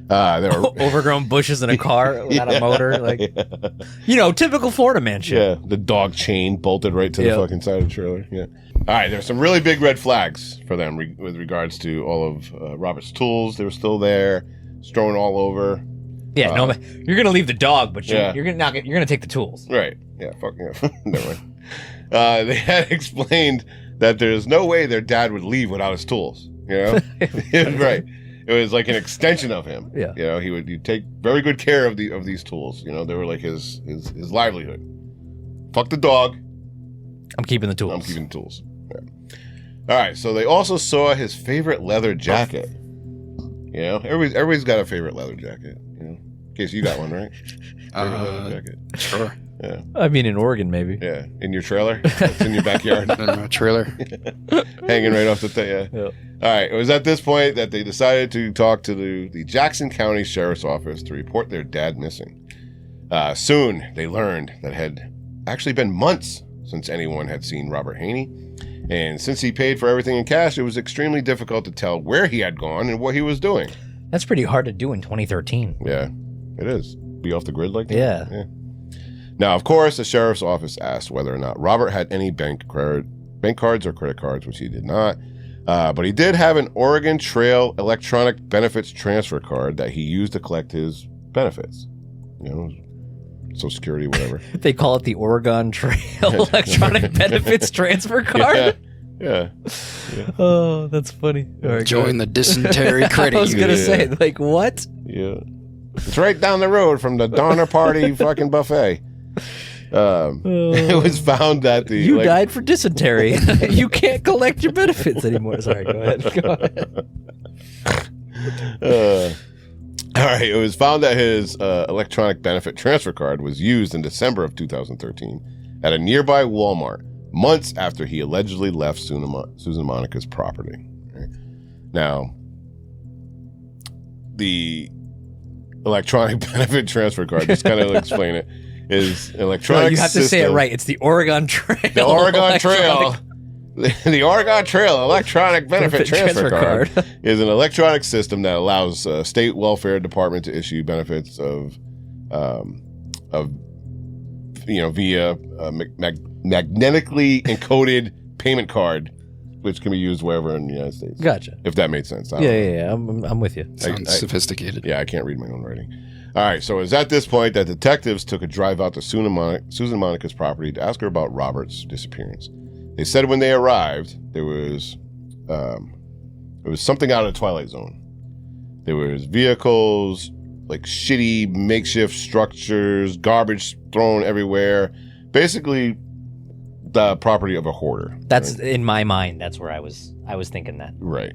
There were overgrown bushes in a car without a motor. Typical Florida man shit. Yeah. The dog chain bolted right to the fucking side of the trailer. Yeah. All right. There's some really big red flags for them with regards to all of Robert's tools. They were still there, strewn all over. Yeah, no, you're gonna leave the dog, but you're gonna take the tools. Right. Yeah. Fuck yeah. Never mind. They had explained that there's no way their dad would leave without his tools. Right. It was like an extension of him. Yeah. He'd take very good care of these tools. They were like his livelihood. Fuck the dog. I'm keeping the tools. I'm keeping the tools. Yeah. All right. So they also saw his favorite leather jacket. Everybody's got a favorite leather jacket. In case you got one, right? Favorite leather jacket. Sure. Yeah. I mean, in Oregon, maybe. Yeah. In your trailer? It's in your backyard. In my trailer. Hanging right off the thing. Yeah. All right. It was at this point that they decided to talk to the Jackson County Sheriff's Office to report their dad missing. Soon, they learned that it had actually been months since anyone had seen Robert Haney. And since he paid for everything in cash, it was extremely difficult to tell where he had gone and what he was doing. That's pretty hard to do in 2013. Yeah, it is. Be off the grid like that? Yeah. Now, of course, the sheriff's office asked whether or not Robert had any bank cards or credit cards, which he did not. But he did have an Oregon Trail electronic benefits transfer card that he used to collect his benefits. Social Security, whatever. They call it the Oregon Trail electronic benefits transfer card? Yeah. Oh, that's funny. Right, join the dysentery credit. I was going to say, what? Yeah. It's right down the road from the Donner Party fucking buffet. It was found that you died for dysentery. You can't collect your benefits anymore. Sorry, go ahead. All right, it was found that his electronic benefit transfer card was used in December of 2013 at a nearby Walmart, months after he allegedly left Susan Monica's property. Right? Now, the electronic benefit transfer card, just kind of explain it, is electronic you have to say it right. It's the Oregon Trail. The Oregon Trail. The Oregon Trail electronic benefit transfer card is an electronic system that allows state welfare department to issue benefits via magnetically encoded payment card which can be used wherever in the United States. Gotcha. If that made sense. Yeah. I'm with you. Sounds sophisticated. Yeah, I can't read my own writing. All right, so it was at this point that detectives took a drive out to Susan Monica's property to ask her about Robert's disappearance. They said when they arrived, there was something out of the Twilight Zone. There was vehicles, like shitty makeshift structures, garbage thrown everywhere. Basically, the property of a hoarder. That's right? In my mind. That's where I was thinking that. Right.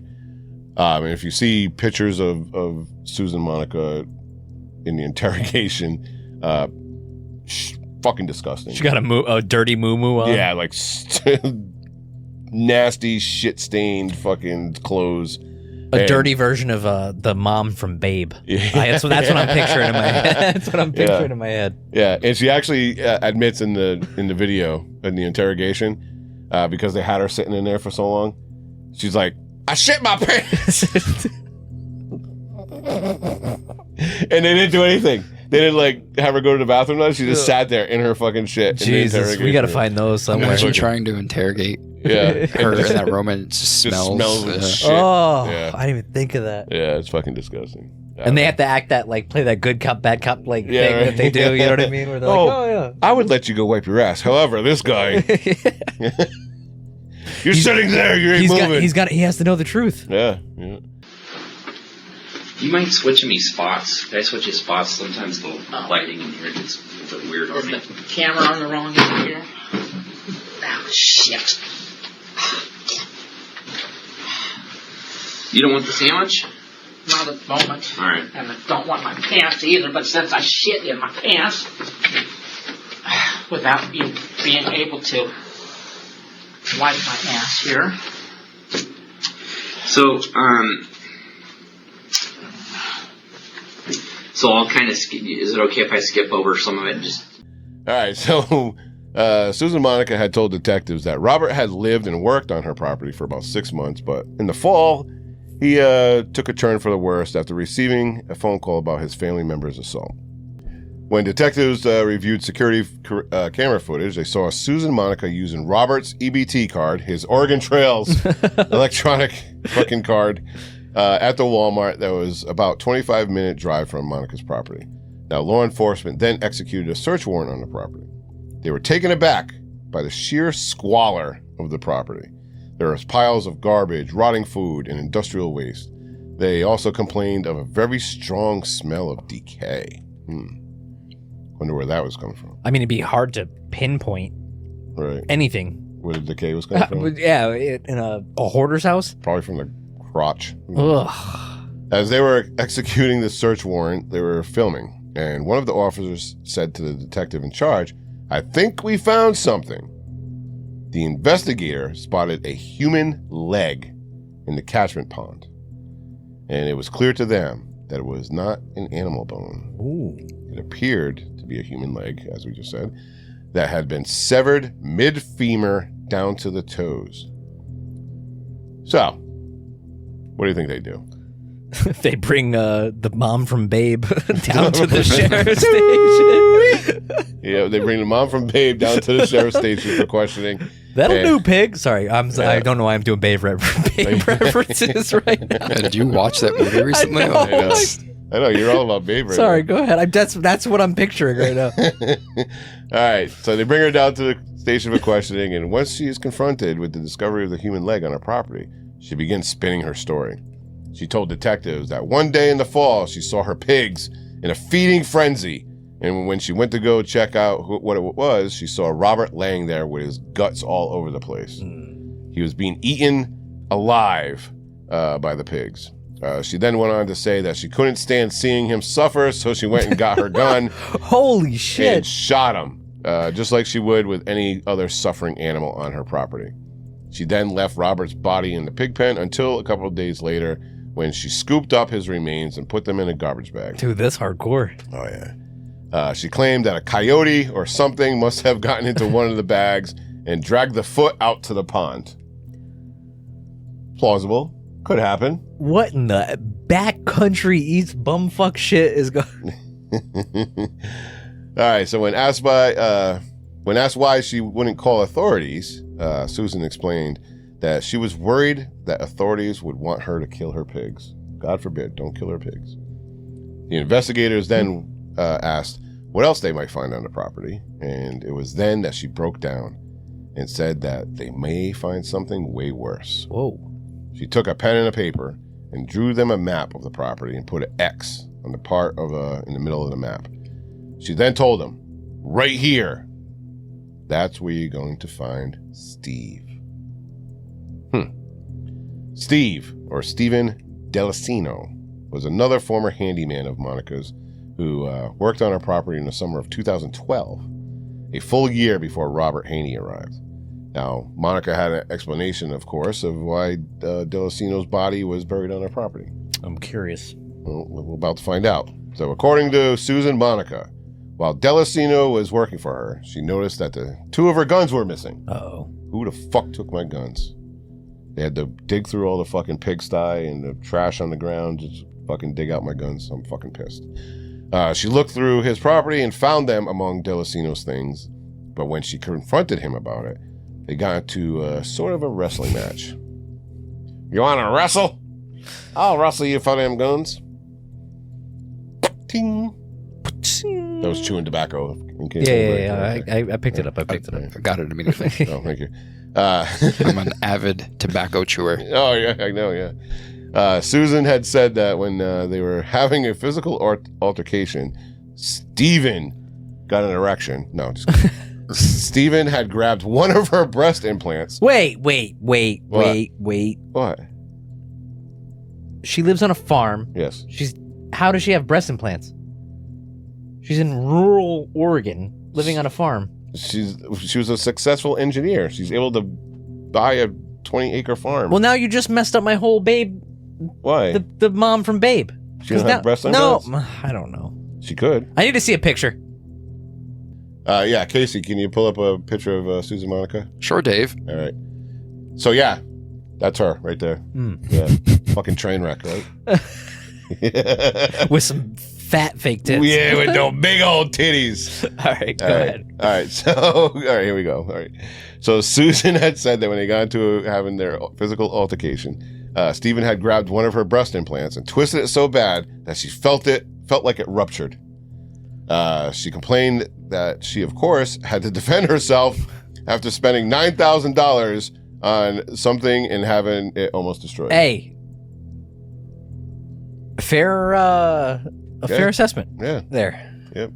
And if you see pictures of Susan Monica in the interrogation, fucking disgusting. She got a dirty moo-moo on. Yeah, like nasty shit-stained fucking clothes. A dirty version of the mom from Babe. Yeah. That's what I'm picturing in my head. That's what I'm picturing in my head. Yeah, and she actually admits in the video, in the interrogation, because they had her sitting in there for so long, she's like, I shit my pants! And they didn't do anything. They didn't like have her go to the bathroom. She just sat there in her fucking shit. Jesus, we gotta find those somewhere. Imagine trying to interrogate her in that room and it just smells like shit. Oh, yeah. I didn't even think of that. Yeah, it's fucking disgusting. And they have to act that like play that good cop bad cop thing that they do. You know what I mean? Where they're like, oh yeah, I would let you go wipe your ass. However, this guy, you're sitting there. You ain't moving. He has to know the truth. Yeah. You mind switching me spots? Can I switch you spots? Sometimes the lighting in here gets a bit weird on me. Is the camera on the wrong end here? Oh, shit. You don't want the sandwich? Not at the moment. All right. And I don't want my pants either, but since I shit in my pants, without you being able to wipe my ass here. So I'll kind of skip. Is it okay if I skip over some of it and just... All right, so Susan Monica had told detectives that Robert had lived and worked on her property for about 6 months, but in the fall, he took a turn for the worst after receiving a phone call about his family member's assault. When detectives reviewed security camera footage, they saw Susan Monica using Robert's EBT card, his Oregon Trails electronic fucking card, at the Walmart that was about 25-minute drive from Monica's property. Now, law enforcement then executed a search warrant on the property. They were taken aback by the sheer squalor of the property. There was piles of garbage, rotting food, and industrial waste. They also complained of a very strong smell of decay. Wonder where that was coming from. I mean, it'd be hard to pinpoint anything. Where the decay was coming from? Yeah, in a hoarder's house? Probably from the crotch. Ugh. As they were executing the search warrant, they were filming, and one of the officers said to the detective in charge, I think we found something. The investigator spotted a human leg in the catchment pond, and it was clear to them that it was not an animal bone. Ooh. It appeared to be a human leg, as we just said, that had been severed mid-femur down to the toes. So, what do you think they do? They bring the mom from Babe down to the sheriff's station. Yeah, they bring the mom from Babe down to the sheriff's station for questioning. That'll do, pig. Sorry, I don't know why I'm doing Babe references right now. Did you watch that movie recently? I know, you're all about Babe right Sorry, now. go ahead. That's what I'm picturing right now. All right, so they bring her down to the station for questioning, and once she is confronted with the discovery of the human leg on her property, she begins spinning her story. She told detectives that one day in the fall, she saw her pigs in a feeding frenzy. And when she went to go check out what it was, she saw Robert laying there with his guts all over the place. He was being eaten alive by the pigs. She then went on to say that she couldn't stand seeing him suffer, so she went and got her gun. Holy shit. And shot him, just like she would with any other suffering animal on her property. She then left Robert's body in the pig pen until a couple of days later, when she scooped up his remains and put them in a garbage bag. Dude, that's hardcore. Oh, yeah. She claimed that a coyote or something must have gotten into one of the bags and dragged the foot out to the pond. Plausible. Could happen. What in the backcountry eats bumfuck shit is going... All right, so when asked why she wouldn't call authorities, Susan explained that she was worried that authorities would want her to kill her pigs. God forbid, don't kill her pigs. The investigators then asked what else they might find on the property, and it was then that she broke down and said that they may find something way worse. Whoa. She took a pen and a paper and drew them a map of the property and put an X on the part of in the middle of the map. She then told them, right here, that's where you're going to find Steve. Steve, or Steven Delacino, was another former handyman of Monica's who worked on her property in the summer of 2012, a full year before Robert Haney arrived. Now, Monica had an explanation, of course, of why Delacino's body was buried on her property. I'm curious. Well, we're about to find out. So, according to Susan Monica, while Delacino was working for her, she noticed that the 2 of her guns were missing. Uh-oh. Who the fuck took my guns? They had to dig through all the fucking pigsty and the trash on the ground, just fucking dig out my guns. I'm fucking pissed. She looked through his property and found them among Delacino's things, but when she confronted him about it, they got into sort of a wrestling match. You want to wrestle? I'll wrestle you for them guns. Ting. That was chewing tobacco. In case I picked it up. I got it immediately. Oh, thank you. I'm an avid tobacco chewer. Oh, yeah, I know, yeah. Susan had said that when they were having a physical altercation, Steven got an erection. No, just kidding. Steven had grabbed one of her breast implants. Wait. What? She lives on a farm. Yes. How does she have breast implants? She's in rural Oregon, living on a farm. She was a successful engineer. She's able to buy a 20-acre farm. Well, now you just messed up my whole Babe. Why? The mom from Babe. She doesn't have breast implants? No, I don't know. She could. I need to see a picture. Yeah, Casey, can you pull up a picture of Susan Monica? Sure, Dave. All right. So, yeah, that's her right there. Yeah. Fucking train wreck, right? With some fat fake tits. Yeah, with no big old titties. All right, go ahead. All right, so, all right, here we go. All right. So, Susan had said that when they got into having their physical altercation, Steven had grabbed one of her breast implants and twisted it so bad that she felt like it ruptured. She complained that she, of course, had to defend herself after spending $9,000 on something and having it almost destroyed. Hey, fair assessment. Yeah. There. Yep.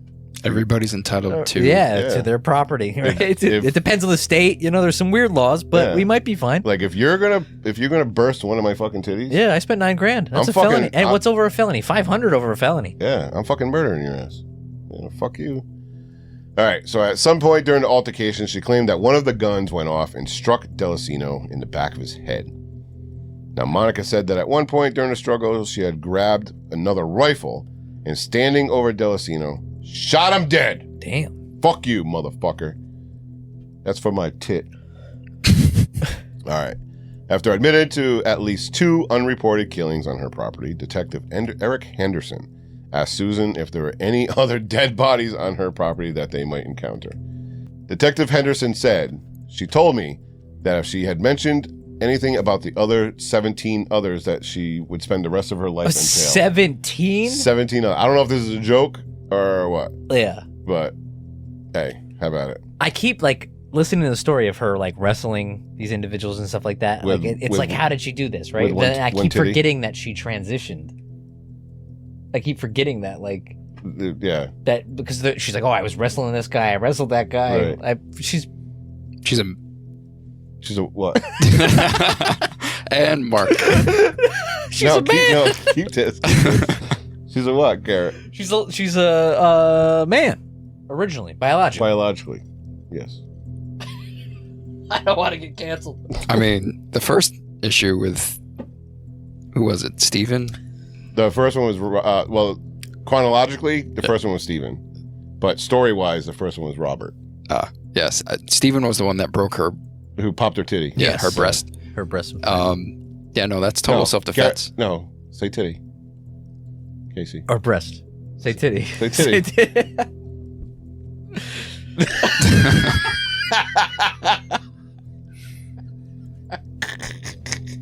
Everybody's entitled to to their property. Right? It depends on the state. You know, there's some weird laws, but we might be fine. Like if you're gonna burst one of my fucking titties. Yeah, I spent $9,000. That's a felony. And what's over a felony? 500 over a felony. Yeah, I'm fucking murdering your ass. You know, fuck you. All right, so at some point during the altercation, she claimed that one of the guns went off and struck Delacino in the back of his head. Now, Monica said that at one point during the struggle, she had grabbed another rifle and standing over Delacino, shot him dead. Damn. Fuck you, motherfucker. That's for my tit. All right. After admitting to at least 2 unreported killings on her property, Detective Eric Henderson asked Susan if there were any other dead bodies on her property that they might encounter. Detective Henderson said, she told me that if she had mentioned anything about the other 17 others that she would spend the rest of her life in jail. 17? 17 others. I don't know if this is a joke or what. Yeah. But, hey, how about it? I keep, listening to the story of her, wrestling these individuals and stuff like that. It's how did she do this, right? Then I keep forgetting that she transitioned. I keep forgetting that, yeah, that because she's like, oh, I was wrestling this guy, I wrestled that guy. Right. She's a what? And Mark. She's a man. Keep this. She's a what, Garrett? She's a man, originally, biologically. Yes. I don't want to get canceled. I mean, the first issue with who was it? Steven? The first one was chronologically, the first one was Steven, but story-wise, the first one was Robert. Yes, Steven was the one that broke her, who popped her titty. Yeah, her breast. Her breast. Yeah, no, that's total self-defense. No, say titty, Casey. Or breast. Say titty. Say titty. Say titty.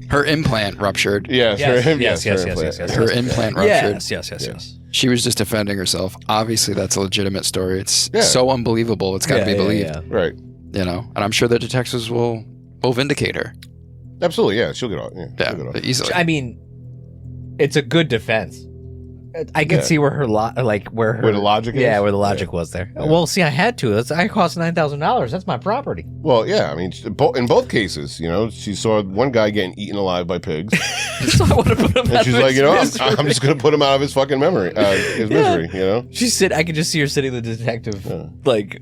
Her implant ruptured. Yes, Yes, her, yes, her yes, implant. yes. Her implant ruptured. Yes. She was just defending herself. Obviously, that's a legitimate story. It's Yeah. so unbelievable. It's got to be believed. Yeah. Right. You know, and I'm sure the detectives will vindicate her. Absolutely, yeah. She'll get off. Yeah, Yeah, she'll get off. easily. I mean, it's a good defense. I can see where her where the logic is? Yeah, where the logic was there. Yeah. Well, see, I had to. I cost $9,000. That's my property. Well, yeah. I mean, in both cases, you know, she saw one guy getting eaten alive by pigs, So I want to put him and out she's of like, his you know, misery. I'm just going to put him out of his fucking memory, his misery. You know, I could just see her sitting the detective, like,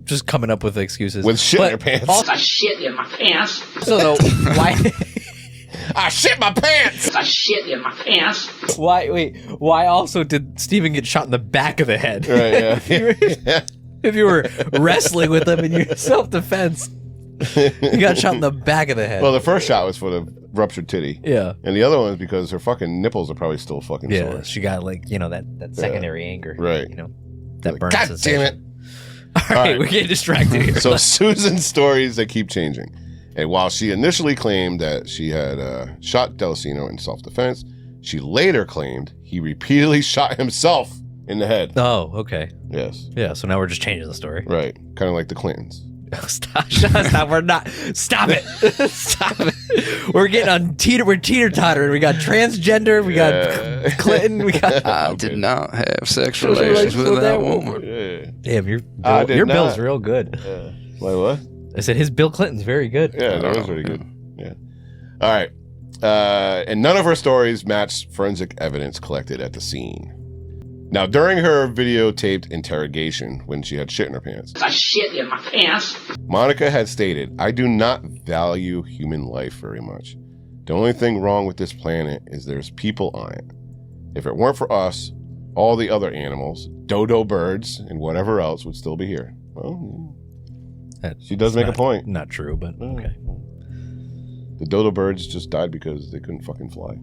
just coming up with excuses with shit in her But pants. I shit in my pants. Also, though, why? I shit my pants. I shit in my pants. Why also did Steven get shot in the back of the head? Right. Yeah. If you were wrestling with him in your self-defense, you got shot in the back of the head. Well, the first shot was for the ruptured titty, yeah. and the other one is because her fucking nipples are probably still fucking Yeah, sore. she got like, that secondary anger. Right. That Like, burns. God damn it. All right, we're getting distracted here. So Susan's stories, they keep changing. And while she initially claimed that she had shot Delcino in self-defense, she later claimed he repeatedly shot himself in the head. Oh, okay. Yes. Yeah, so now we're just changing the story. Right. Kind of like the Clintons. Stop. We're not. Stop it. Stop it. We're getting on we're teeter-tottering. We got transgender. We got Clinton. We got. I did not have sex relations with that woman. Yeah. Damn, your I did bill's not. real good. Like what? I said his Bill Clinton's very good. Yeah, that was really good. Yeah. All right. And none of her stories matched forensic evidence collected at the scene. Now, during her videotaped interrogation, when she had shit in her pants, I shit in my pants. Monica had stated, "I do not value human life very much. The only thing wrong with this planet is there's people on it. If it weren't for us, all the other animals, dodo birds, and whatever else would still be here." Well, she does make a point. Not true, but okay. The dodo birds just died because they couldn't fucking fly.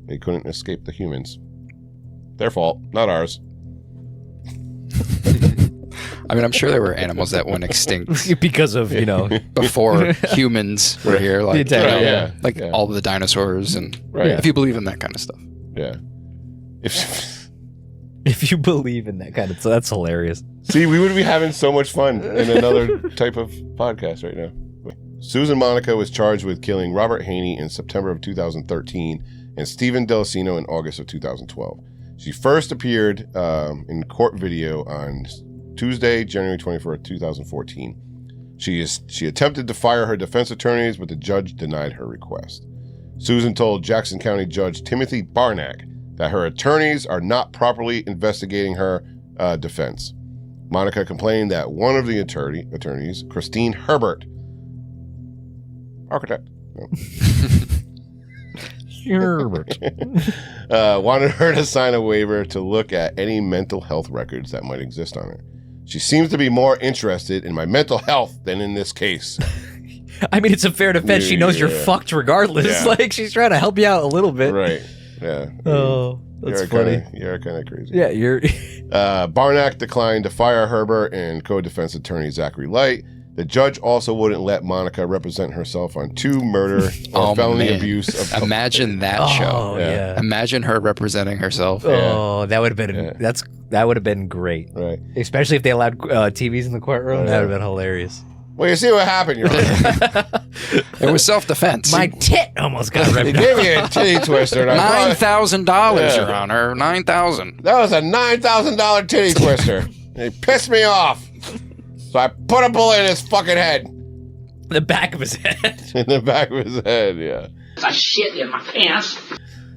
They couldn't escape the humans. Their fault, not ours. I mean, I'm sure there were animals that went extinct Because of, before humans were here, like Yeah. all of the dinosaurs, and Right. if you believe in that kind of stuff. Yeah. If if you believe in that kind of, so that's hilarious. See, we would be having so much fun in another type of podcast right now. Susan Monica was charged with killing Robert Haney in September of 2013 and Stephen Delcino in August of 2012. She first appeared in court video on Tuesday, January 24th, 2014. She attempted to fire her defense attorneys, but the judge denied her request. Susan told Jackson County Judge Timothy Barnack that her attorneys are not properly investigating her defense. Monica complained that one of the attorneys, Christine Herbert, architect, Herbert. wanted her to sign a waiver to look at any mental health records that might exist on her. She seems to be more interested in my mental health than in this case. I mean, it's a fair defense. She knows you're fucked regardless. Yeah. Like, she's trying to help you out a little bit. Right. Yeah. Oh, that's funny. You're kind of crazy. Yeah, you're... Barnack declined to fire Herbert and co-defense attorney Zachary Light. The judge also wouldn't let Monica represent herself on 2 murder or felony abuse of... Imagine that show. Oh, yeah. Imagine her representing herself. Oh, that would have been... That would have been great. Right. Especially if they allowed TVs in the courtroom. That would have been hilarious. Well, you see what happened, Your Honor. It was self-defense. My tit almost got They ripped gave me a titty twister. And I thought, $9,000, Your Honor. $9,000. that was a $9,000 titty twister. He pissed me off. So I put a bullet in his fucking head. The back of his head. In the back of his head, yeah. I shit in my pants.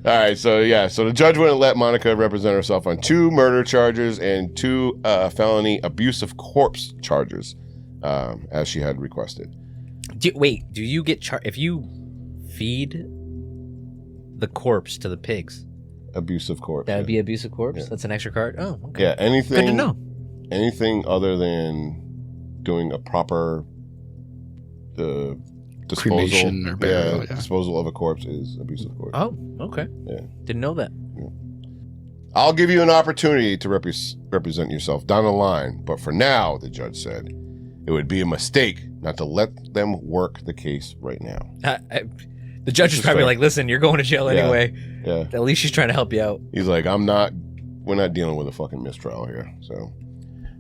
All right, so the judge wouldn't let Monica represent herself on 2 murder charges and 2 felony abuse of corpse charges, as she had requested. Do you get charged if you feed the corpse to the pigs? Abuse of corpse. That would be abuse of corpse? Yeah. That's an extra card? Oh, okay. Yeah, anything. Good to know. Anything other than doing a proper disposal, Cremation or burial, yeah. disposal of a corpse is abuse of corpse. Oh, okay. Yeah. Didn't know that. I'll give you an opportunity to represent yourself down the line, but for now, the judge said, it would be a mistake not to let them work the case right now. The judge is probably like, listen, you're going to jail anyway. Yeah. At least she's trying to help you out. He's like, we're not dealing with a fucking mistrial here. So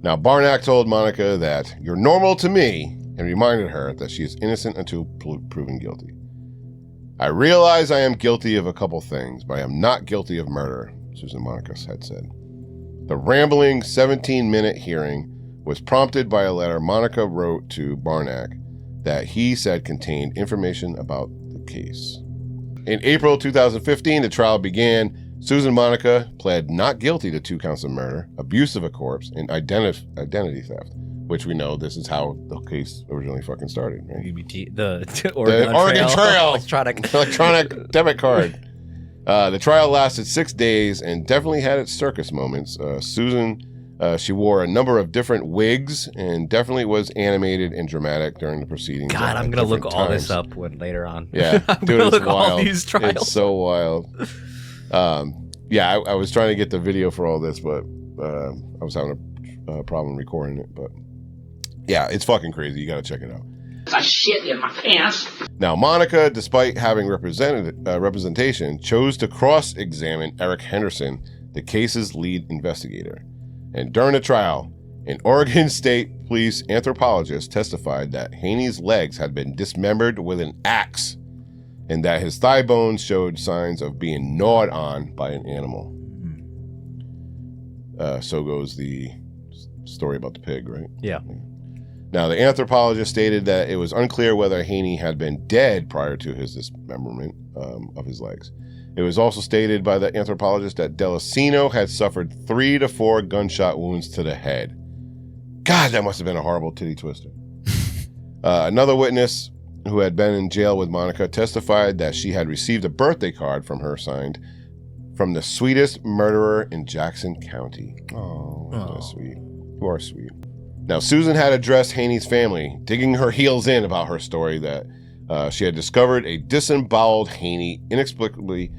now Barnack told Monica that you're normal to me and reminded her that she is innocent until proven guilty. I realize I am guilty of a couple things, but I am not guilty of murder, Susan Monica had said. The rambling 17-minute hearing was prompted by a letter Monica wrote to Barnack that he said contained information about the case. In April 2015, the trial began. Susan Monica pled not guilty to 2 counts of murder, abuse of a corpse, and identity theft, which we know this is how the case originally fucking started, right? The Oregon Trail electronic debit card. The trial lasted 6 days and definitely had its circus moments. Susan, she wore a number of different wigs and definitely was animated and dramatic during the proceedings. God, I'm going to look all this up later on. Yeah. I'm going to look all these trials. It's so wild. I was trying to get the video for all this, but I was having a problem recording it. But yeah, it's fucking crazy. You got to check it out. I shit in my pants. Now, Monica, despite having representation, chose to cross-examine Eric Henderson, the case's lead investigator. And during the trial, an Oregon State Police anthropologist testified that Haney's legs had been dismembered with an axe and that his thigh bones showed signs of being gnawed on by an animal. So goes the story about the pig, right? Yeah. Now, the anthropologist stated that it was unclear whether Haney had been dead prior to his dismemberment of his legs. It was also stated by the anthropologist that Delacino had suffered 3 to 4 gunshot wounds to the head. God, that must have been a horrible titty twister. Another witness who had been in jail with Monica testified that she had received a birthday card from her signed from the sweetest murderer in Jackson County. Oh, that's sweet. You are sweet. Now, Susan had addressed Haney's family, digging her heels in about her story that she had discovered a disemboweled Haney inexplicably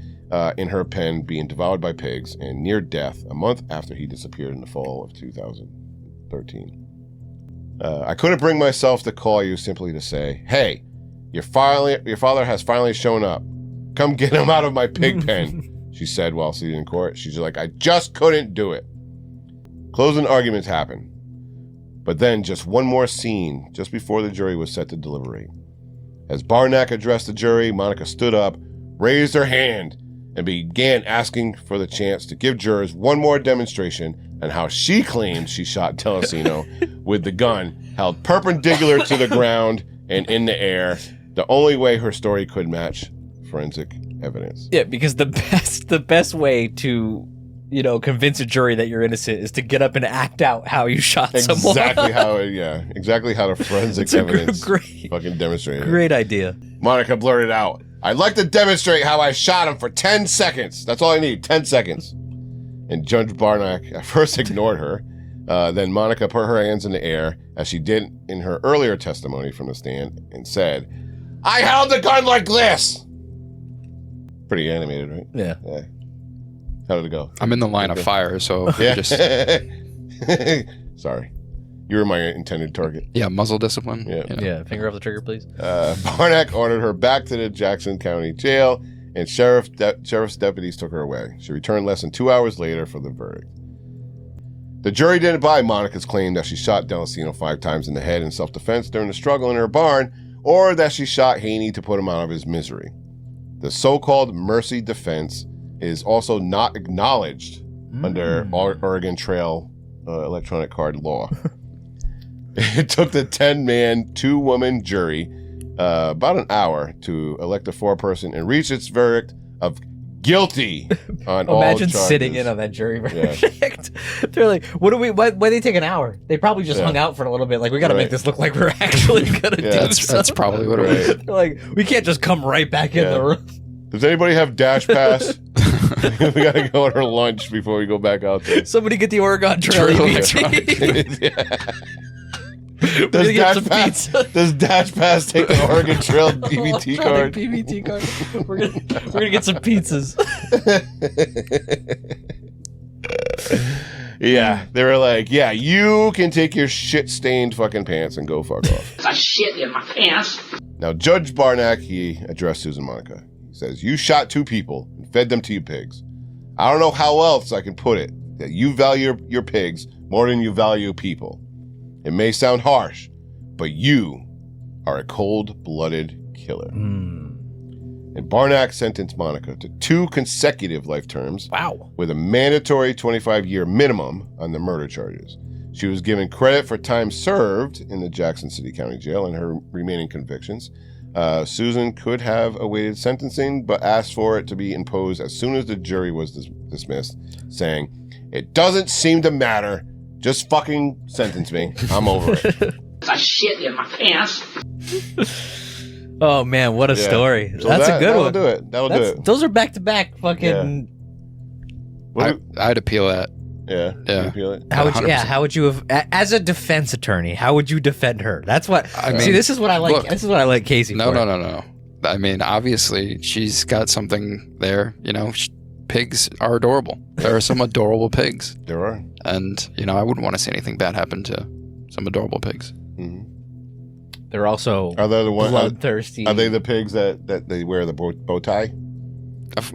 in her pen being devoured by pigs and near death a month after he disappeared in the fall of 2013. I couldn't bring myself to call you simply to say, hey, your father has finally shown up. Come get him out of my pig pen, she said while sitting in court. She's like, I just couldn't do it. Closing arguments happened. But then just one more scene just before the jury was set to deliberate. As Barnack addressed the jury, Monica stood up, raised her hand, and began asking for the chance to give jurors one more demonstration on how she claimed she shot Delacino with the gun held perpendicular to the ground and in the air, the only way her story could match forensic evidence. Yeah, because the best way to, convince a jury that you're innocent is to get up and act out how you shot someone. Exactly how the forensic evidence fucking demonstrated. Great idea. Monica blurted out, I'd like to demonstrate how I shot him for 10 seconds. That's all I need, 10 seconds. And Judge Barnack at first ignored her. Then Monica put her hands in the air, as she did in her earlier testimony from the stand, and said, I held the gun like this. Pretty animated, right? Yeah. How did it go? I'm in the line of fire, so yeah. just... Sorry. You were my intended target. Yeah, muzzle discipline. Yeah, finger off the trigger, please. Barnack ordered her back to the Jackson County Jail, and sheriff's deputies took her away. She returned less than 2 hours later for the verdict. The jury didn't buy Monica's claim that she shot Delacino 5 times in the head in self-defense during the struggle in her barn, or that she shot Haney to put him out of his misery. The so-called mercy defense is also not acknowledged under Oregon Trail electronic card law. It took the 10-man, 2-woman jury about an hour to elect a 4-person and reach its verdict of guilty on all charges. Imagine sitting in on that jury verdict. Yeah. They're like, why they take an hour? They probably just hung out for a little bit. Like, we got to make this look like we're actually going to do something. That's probably what it was. They're like, we can't just come right back in the room. Does anybody have Dash Pass? We got to go on our lunch before we go back out there. Somebody get the Oregon Trail EBT. Does Dash Pass take the Oregon Trail DVT card? PVT card. We're gonna get some pizzas. Yeah, they were like, yeah, you can take your shit-stained fucking pants and go fuck off. I shit in my pants. Now, Judge Barnack, he addressed Susan Monica. He says, you shot 2 people and fed them to you pigs. I don't know how else I can put it, that you value your pigs more than you value people. It may sound harsh, but you are a cold-blooded killer. And Barnack sentenced Monica to 2 consecutive life terms. Wow. With a mandatory 25-year minimum on the murder charges. She was given credit for time served in the Jackson City County Jail and her remaining convictions. Susan could have awaited sentencing, but asked for it to be imposed as soon as the jury was dismissed, saying, it doesn't seem to matter. Just fucking sentence me. I'm over it. I shit in my pants. Oh, man, what a story. So that's a good one. That'll do it. Those are back-to-back fucking... Yeah. I'd appeal that. Yeah. Yeah. Appeal it? How would you have, as a defense attorney, how would you defend her? That's what, see, this is what I like. This is what I like Casey for. No. I mean, obviously, she's got something there. You know, pigs are adorable. There are some adorable pigs. There are. And, you know, I wouldn't want to see anything bad happen to some adorable pigs. Mm-hmm. They're also are they the ones bloodthirsty. Are they the pigs that they wear the bow tie?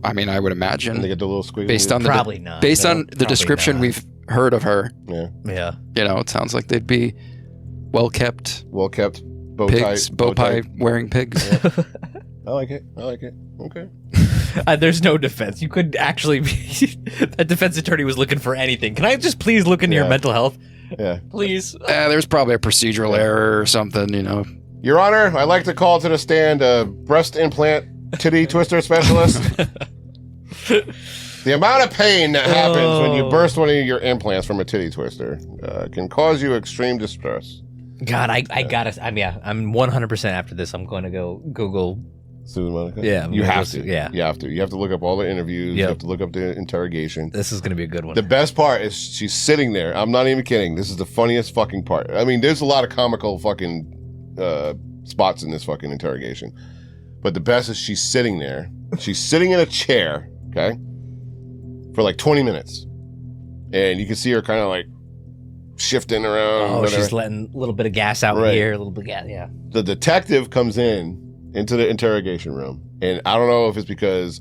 I mean, I would imagine. And they get the little squiggly. Based on probably not. Based on the description we've heard of her. Yeah. Yeah. You know, it sounds like they'd be well kept. Well kept. Bow tie wearing pigs. Yeah. I like it. Okay. There's no defense. You could actually be... A defense attorney was looking for anything. Can I just please look into your mental health? Yeah. Please. There's probably a procedural error or something, you know. Your Honor, I'd like to call to the stand a breast implant titty twister specialist. The amount of pain that happens when you burst one of your implants from a titty twister can cause you extreme distress. God, I gotta... I'm 100% after this. I'm going to go Google... Susan Monica? Yeah. You have to. Yeah. You have to. You have to look up all the interviews. You have to look up the interrogation. This is going to be a good one. The best part is she's sitting there. I'm not even kidding. This is the funniest fucking part. I mean, there's a lot of comical fucking spots in this fucking interrogation. But the best is she's sitting there. She's sitting in a chair, okay, for like 20 minutes. And you can see her kind of like shifting around. Oh, she's letting a little bit of gas out here, a little bit of gas, yeah. The detective comes into the interrogation room. And I don't know if it's because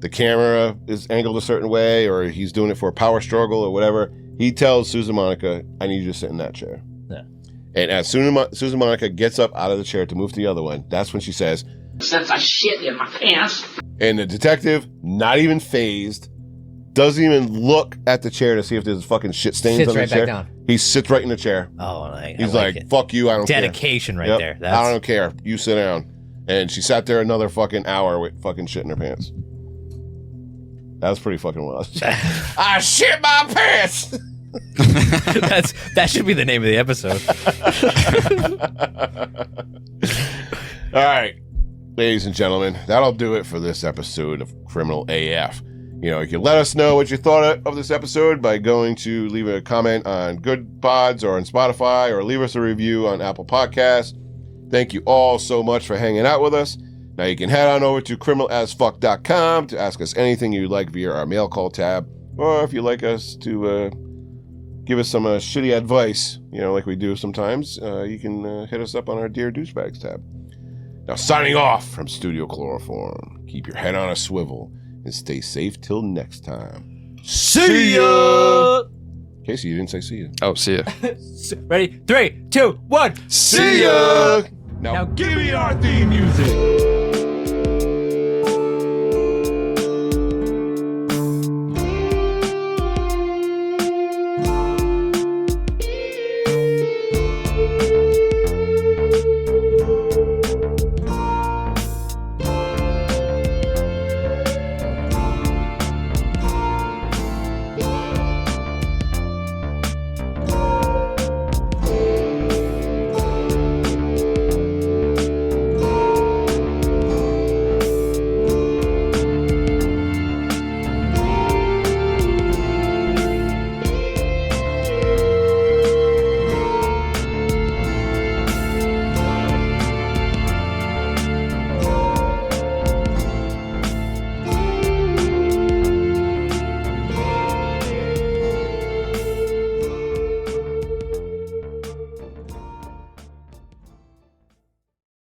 the camera is angled a certain way or he's doing it for a power struggle or whatever. He tells Susan Monica, I need you to sit in that chair. Yeah. And as soon as Susan Monica gets up out of the chair to move to the other one, that's when she says, since I shit in my pants. And the detective, not even phased, doesn't even look at the chair to see if there's fucking shit stains on the chair. Back down. He sits right in the chair. Oh, he's like fuck you, I don't care. Dedication right there. I don't care. You sit down. And she sat there another fucking hour with fucking shit in her pants. That was pretty fucking wild. I shit my pants! That should be the name of the episode. All right, ladies and gentlemen, that'll do it for this episode of Criminal AF. You know, you can let us know what you thought of this episode by going to leave a comment on Good Pods or on Spotify or leave us a review on Apple Podcasts. Thank you all so much for hanging out with us. Now you can head on over to criminalasfuck.com to ask us anything you'd like via our mail call tab, or if you'd like us to give us some shitty advice, you know, like we do sometimes, you can hit us up on our Dear Douchebags tab. Now signing off from Studio Chloroform, keep your head on a swivel and stay safe till next time. See ya! Casey, you didn't say see ya. Oh, see ya. Ready? 3, 2, 1. See ya! Now give me our theme music.